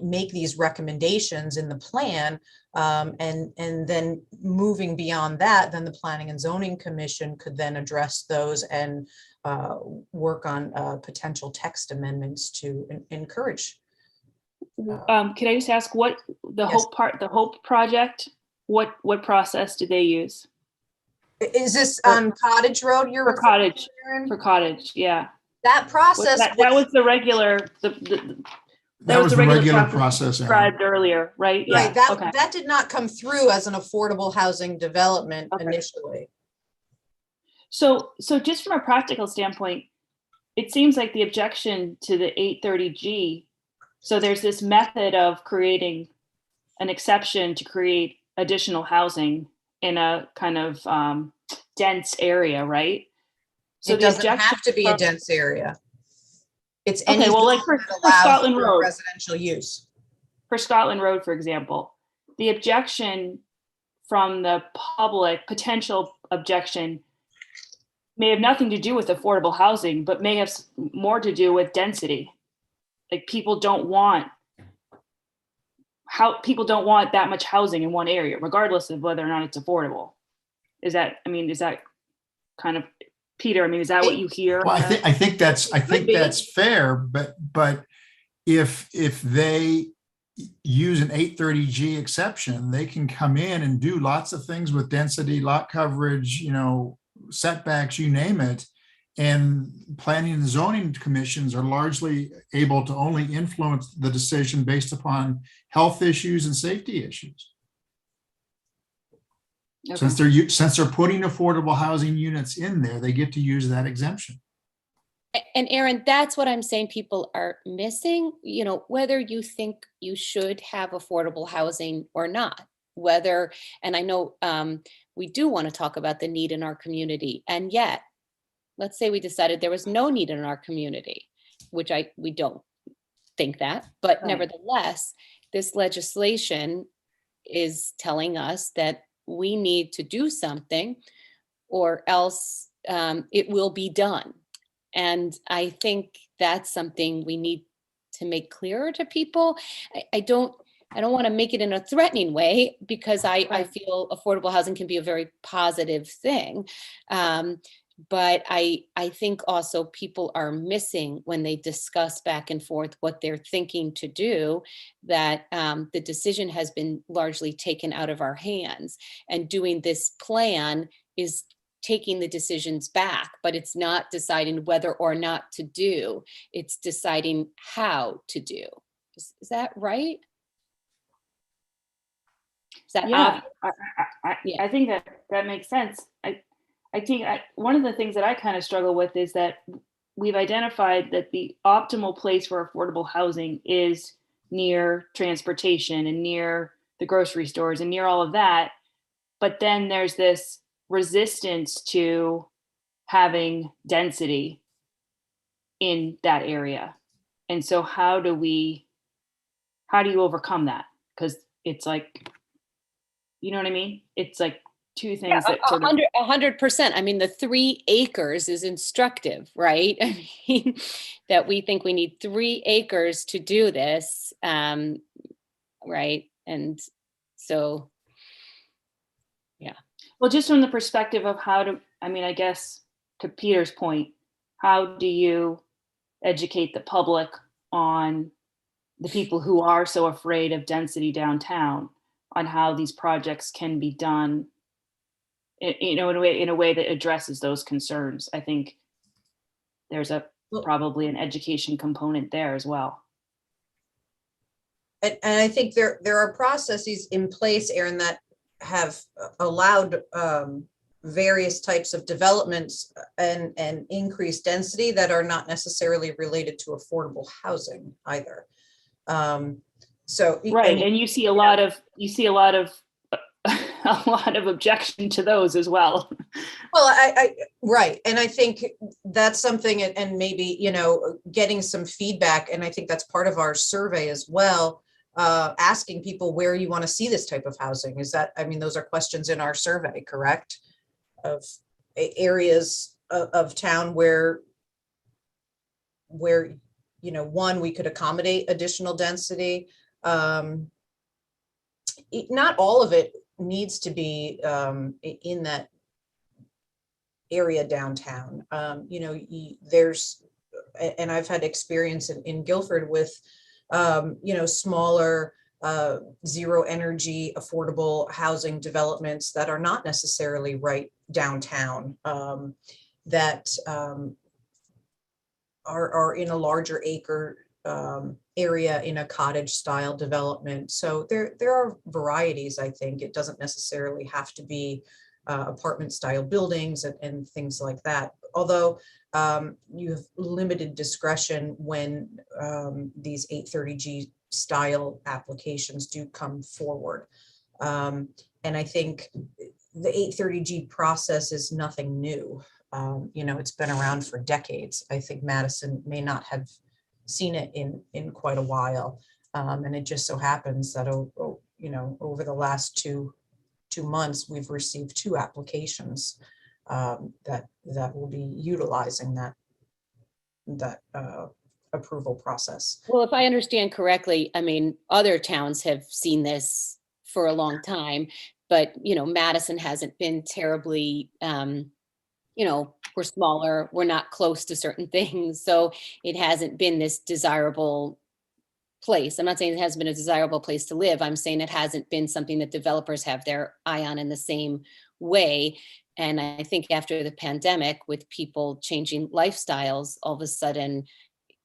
make these recommendations in the plan. And then moving beyond that, then the Planning and Zoning Commission could then address those and work on potential text amendments to encourage. Can I just ask what the Yes. the Hope project, what process do they use? Is this on Cottage Road you're For referring Cottage, to, Erin? for Cottage, yeah. That process. That was the regular, That was the regular process process. Aaron. described earlier, right? Yeah, Right, that, okay. that did not come through as an affordable housing development Okay. initially. So just from a practical standpoint, it seems like the objection to the 830G, so there's this method of creating an exception to create additional housing in a kind of dense area, right? So It the doesn't objection have to be a from- dense area. It's Okay, any well, like zone for that allows Scotland for Road. residential use. For Scotland Road, for example, the objection from the public, potential objection, may have nothing to do with affordable housing, but may have more to do with density. Like people don't want that much housing in one area, regardless of whether or not it's affordable. Is that kind of, Peter, is that what you hear? Well, I think that's fair, but if they use an 830G exception, they can come in and do lots of things with density, lot coverage, setbacks, you name it. And planning and zoning commissions are largely able to only influence the decision based upon health issues and safety issues. Okay. Since they're putting affordable housing units in there, they get to use that exemption. And Erin, that's what I'm saying people are missing, whether you think you should have affordable housing or not, and I know we do want to talk about the need in our community, and yet, let's say we decided there was no need in our community, which we don't think that, but Right. Nevertheless, this legislation is telling us that we need to do something or else it will be done. And I think that's something we need to make clearer to people. I don't want to make it in a threatening way, because I feel affordable housing can be a very positive thing. But I think also people are missing when they discuss back and forth what they're thinking to do, that the decision has been largely taken out of our hands, and doing this plan is taking the decisions back, but it's not deciding whether or not to do, it's deciding how to do. Is that right? Is that Yeah, Yeah. I think that makes sense. I think one of the things that I kind of struggle with is that we've identified that the optimal place for affordable housing is near transportation and near the grocery stores and near all of that. But then there's this resistance to having density in that area. And so how do you overcome that? Because it's like, you know what I mean? It's like two things that sort of 100%. The 3 acres is instructive, right? That we think we need 3 acres to do this, right? And so, yeah. Well, just from the perspective of I guess to Peter's point, how do you educate the public on the people who are so afraid of density downtown, on how these projects can be done, in a way that addresses those concerns? I think there's probably an education component there as well. and I think there are processes in place, Aaron, that have allowed various types of developments and increased density that are not necessarily related to affordable housing either. So right, and you see a lot of a lot of objection to those as well. Well, I right, and I think that's something, and maybe, you know, getting some feedback, and I think that's part of our survey as well. Asking people where you want to see this type of housing. Is that, I mean, those are questions in our survey, correct? Of areas of town where, you know, one, we could accommodate additional density. Not all of it needs to be in that area downtown. You know, there's, and I've had experience in Guilford with, you know, smaller zero energy affordable housing developments that are not necessarily right downtown, that are in a larger acre area in a cottage style development. So there are varieties. I think it doesn't necessarily have to be apartment style buildings and things like that. Although you have limited discretion when these 830G style applications do come forward. And I think the 830G process is nothing new. You know, it's been around for decades. I think Madison may not have seen it in quite a while. And it just so happens that, you know, over the last two months, we've received 2 applications that will be utilizing that approval process. Well, if I understand correctly, I mean, other towns have seen this for a long time, but, you know, Madison hasn't been terribly, you know, we're smaller, we're not close to certain things. So it hasn't been this desirable place. I'm not saying it hasn't been a desirable place to live. I'm saying it hasn't been something that developers have their eye on in the same way. And I think after the pandemic, with people changing lifestyles, all of a sudden,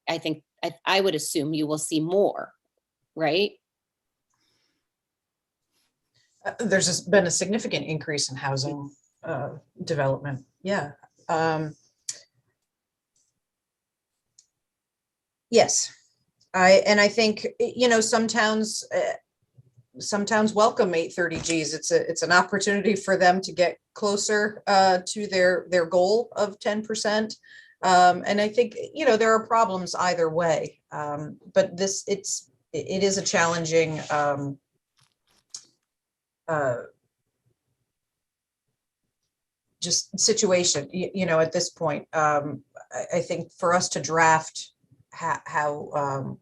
I think I would assume you will see more, right? There's been a significant increase in housing development. Yeah. Yes. I think, you know, some towns welcome 830Gs. It's an opportunity for them to get closer to their goal of 10%. And I think, you know, there are problems either way. But it is a challenging just situation, you know, at this point. I think for us to draft how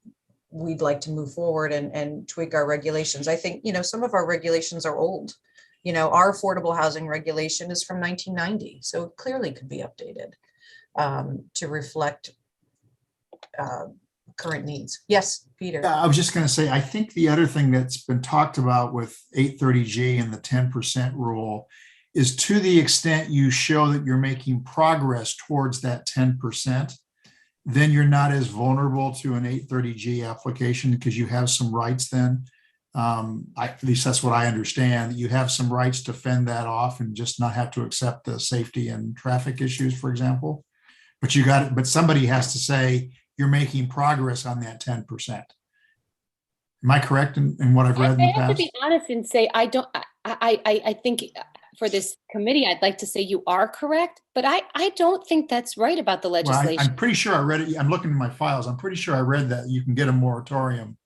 we'd like to move forward and tweak our regulations, I think, you know, some of our regulations are old. You know, our affordable housing regulation is from 1990, so it clearly could be updated to reflect current needs. Yes, Peter. I was just going to say, I think the other thing that's been talked about with 830G and the 10% rule is, to the extent you show that you're making progress towards that 10%, then you're not as vulnerable to an 830G application because you have some rights then. At least that's what I understand. You have some rights to fend that off and just not have to accept the safety and traffic issues, for example. But somebody has to say you're making progress on that 10%. Am I correct in what I've read in the past? I have to be honest and say I think for this committee, I'd like to say you are correct, but I don't think that's right about the legislation. Well, I'm pretty sure I read it. I'm looking in my files. I'm pretty sure I read that you can get a moratorium.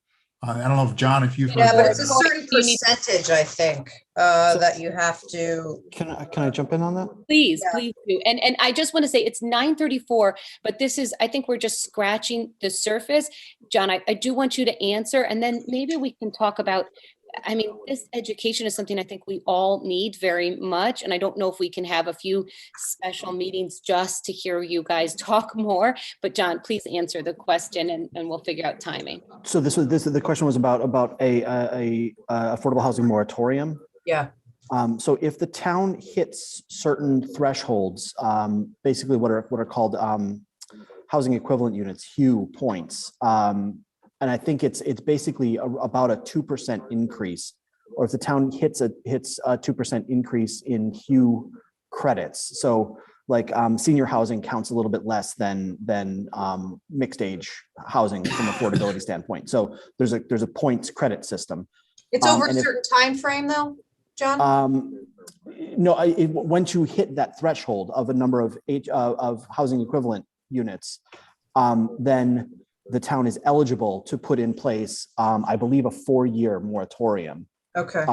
I don't know if John, if you've heard Yeah, but that. it's a certain percentage, I think, that you have to. Can I jump in on that? Please, Yeah. please do. And I just want to say it's 9:34, but this is, I think we're just scratching the surface. John, I do want you to answer, and then maybe we can talk about, I mean, this education is something I think we all need very much. And I don't know if we can have a few special meetings just to hear you guys talk more. But John, please answer the question and we'll figure out timing. So the question was about a affordable housing moratorium. Yeah. So if the town hits certain thresholds, basically what are called housing equivalent units, HUE points, And I think it's basically about a 2% increase, or if the town hits a 2% increase in Hugh credits. So like senior housing counts a little bit less than mixed age housing from affordability standpoint. So there's a points credit system. It's over a certain time frame though, John? No, once you hit that threshold of a number of housing equivalent units, then the town is eligible to put in place, I believe, a 4-year moratorium. Okay.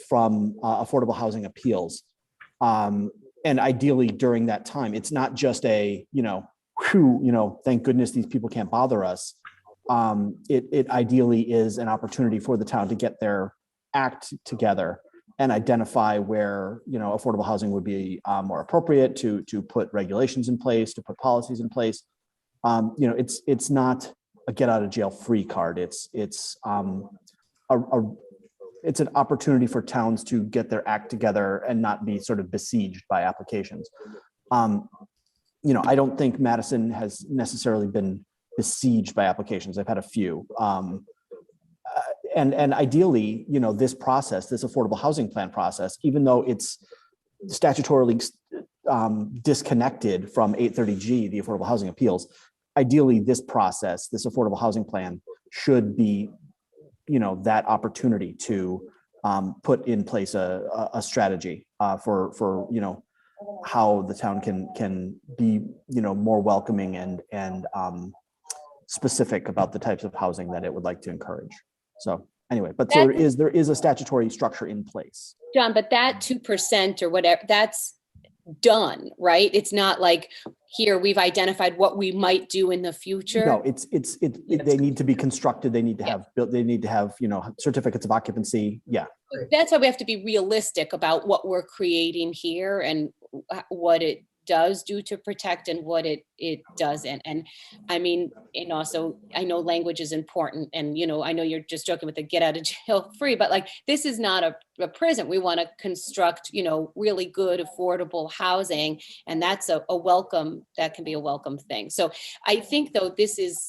From affordable housing appeals. And ideally during that time, it's not just a, thank goodness these people can't bother us. It ideally is an opportunity for the town to get their act together and identify where, affordable housing would be more appropriate to put regulations in place, to put policies in place. It's not a get out of jail free card. It's an opportunity for towns to get their act together and not be sort of besieged by applications. I don't think Madison has necessarily been besieged by applications. I've had a few. And ideally, this process, this affordable housing plan process, even though it's statutorily disconnected from 830G, the affordable housing appeals, ideally this process, this affordable housing plan should be that opportunity to put in place a strategy for how the town can be more welcoming and specific about the types of housing that it would like to encourage. So anyway, but there is a statutory structure in place. John, but that 2% or whatever, that's done, right? It's not like here we've identified what we might do in the future. No, they need to be constructed. They need to have built. They need to have certificates of occupancy. Yeah, that's why we have to be realistic about what we're creating here and what it does do to protect and what it doesn't. And I mean, and also I know language is important, and I know you're just joking with the get out of jail free, but like this is not a prison. We want to construct really good affordable housing, and that's a welcome, that can be a welcome thing. So I think though this is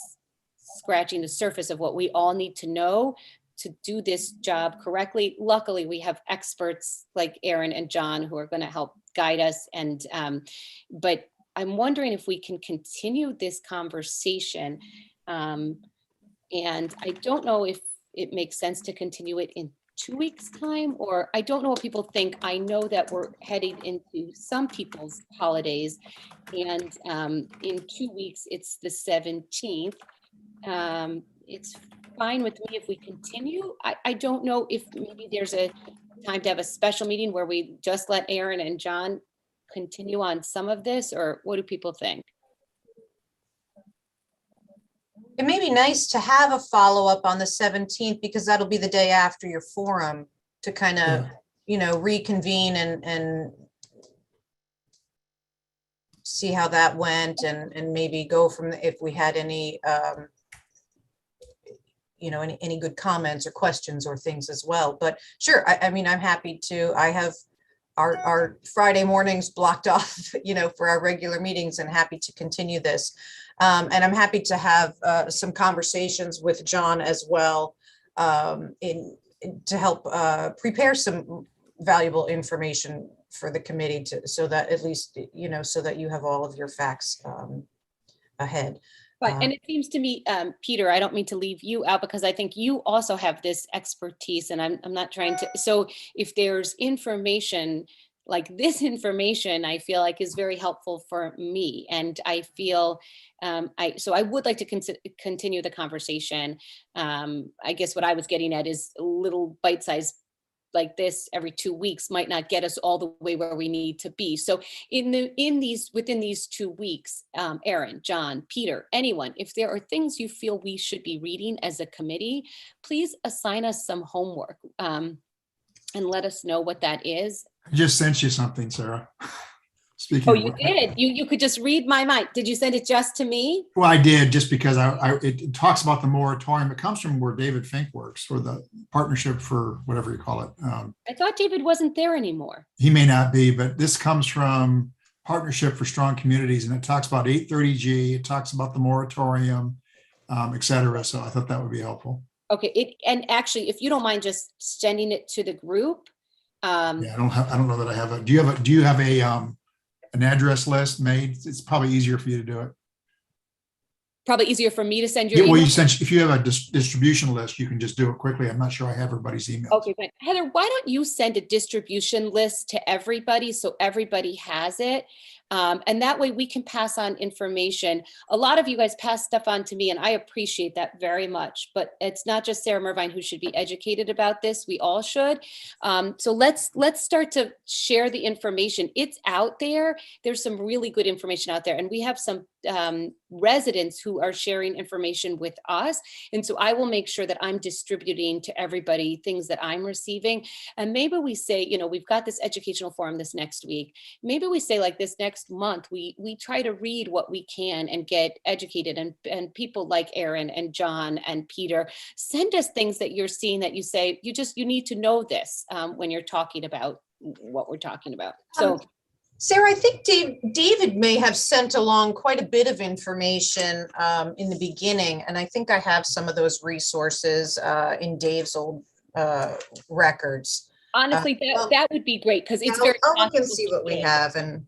scratching the surface of what we all need to know to do this job correctly. Luckily, we have experts like Aaron and John who are going to help guide us. And but I'm wondering if we can continue this conversation. And I don't know if it makes sense to continue it in 2 weeks' time, or I don't know what people think. I know that we're heading into some people's holidays, and in 2 weeks, it's the 17th. It's fine with me if we continue. I don't know if maybe there's a time to have a special meeting where we just let Aaron and John continue on some of this, or what do people think? It may be nice to have a follow-up on the 17th because that'll be the day after your forum to kind of, reconvene and see how that went and maybe go from if we had any, any good comments or questions or things as well. But sure, I mean, I'm happy to. I have our Friday mornings blocked off, for our regular meetings, and happy to continue this. And I'm happy to have some conversations with John as well to help prepare some valuable information for the committee so that at least, so that you have all of your facts ahead. But, and it seems to me, Peter, I don't mean to leave you out because I think you also have this expertise, and I'm not trying to, so if there's information like this information, I feel like is very helpful for me. And I feel, so I would like to continue the conversation. I guess what I was getting at is a little bite-sized like this every 2 weeks might not get us all the way where we need to be. So within these 2 weeks, Aaron, John, Peter, anyone, if there are things you feel we should be reading as a committee, please assign us some homework and let us know what that is. I just sent you something, Sarah. Speaking. Oh, you did? You could just read my mind. Did you send it just to me? Well, I did, just because it talks about the moratorium. It comes from where David Fink works, for the Partnership for whatever you call it. I thought David wasn't there anymore. He may not be, but this comes from Partnership for Strong Communities, and it talks about 830G. It talks about the moratorium. et cetera. So I thought that would be helpful. Okay, and actually, if you don't mind just sending it to the group. Yeah, I don't know that I have do you have a, an address list made? It's probably easier for you to do it. Probably easier for me to send your Yeah, well, email. if you have a distribution list, you can just do it quickly. I'm not sure I have everybody's email. Okay, fine. Heather, why don't you send a distribution list to everybody so everybody has it? And that way we can pass on information. A lot of you guys pass stuff on to me and I appreciate that very much, but it's not just Sarah Mervine who should be educated about this. We all should. So let's start to share the information. It's out there. There's some really good information out there and we have some residents who are sharing information with us. And so I will make sure that I'm distributing to everybody things that I'm receiving. And maybe we say, you know, we've got this educational forum this next week. Maybe we say like this next month, we try to read what we can and get educated, and people like Aaron and John and Peter, send us things that you're seeing that you say, you need to know this when you're talking about what we're talking about. So Sarah, I think David may have sent along quite a bit of information in the beginning, and I think I have some of those resources in Dave's old records. Honestly, that would be great because it's I'll very. I'll look and see what we have, and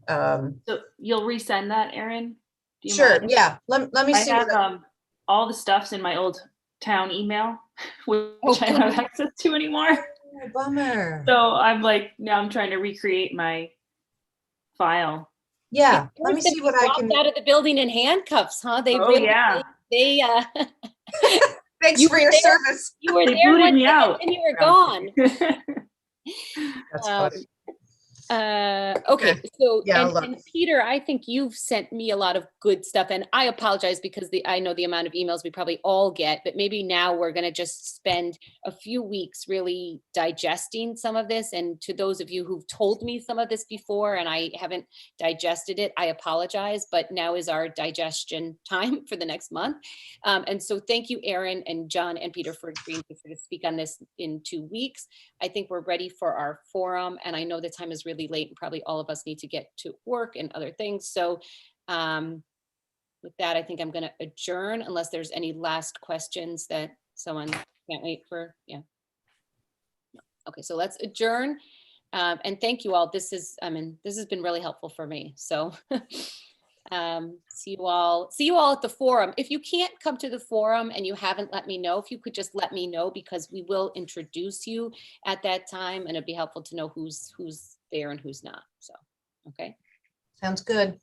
So you'll resend that, Erin? Do you sure, mind? yeah. Let me I see. have all the stuff's in my old town email, which I don't have access to anymore. Oh, bummer. So I'm like, now I'm trying to recreate my file. Yeah, let me see what I can. Out of the building in handcuffs, huh? They Oh, really, yeah. they Thanks you for were your there. service. You were They there booted one me second out. and you were gone. That's funny. Okay, so Yeah, I'll look. and Peter, I think you've sent me a lot of good stuff, and I apologize because I know the amount of emails we probably all get, but maybe now we're going to just spend a few weeks really digesting some of this. And to those of you who've told me some of this before and I haven't digested it, I apologize, but now is our digestion time for the next month. And so thank you, Aaron and John and Peter, for agreeing to speak on this in 2 weeks. I think we're ready for our forum, and I know the time is really late and probably all of us need to get to work and other things. So with that, I think I'm going to adjourn unless there's any last questions that someone can't wait for. Yeah. Okay, so let's adjourn. And thank you all. This has been really helpful for me. So see you all at the forum. If you can't come to the forum and you haven't let me know, if you could just let me know, because we will introduce you at that time and it'd be helpful to know who's there and who's not. So, okay. Sounds good.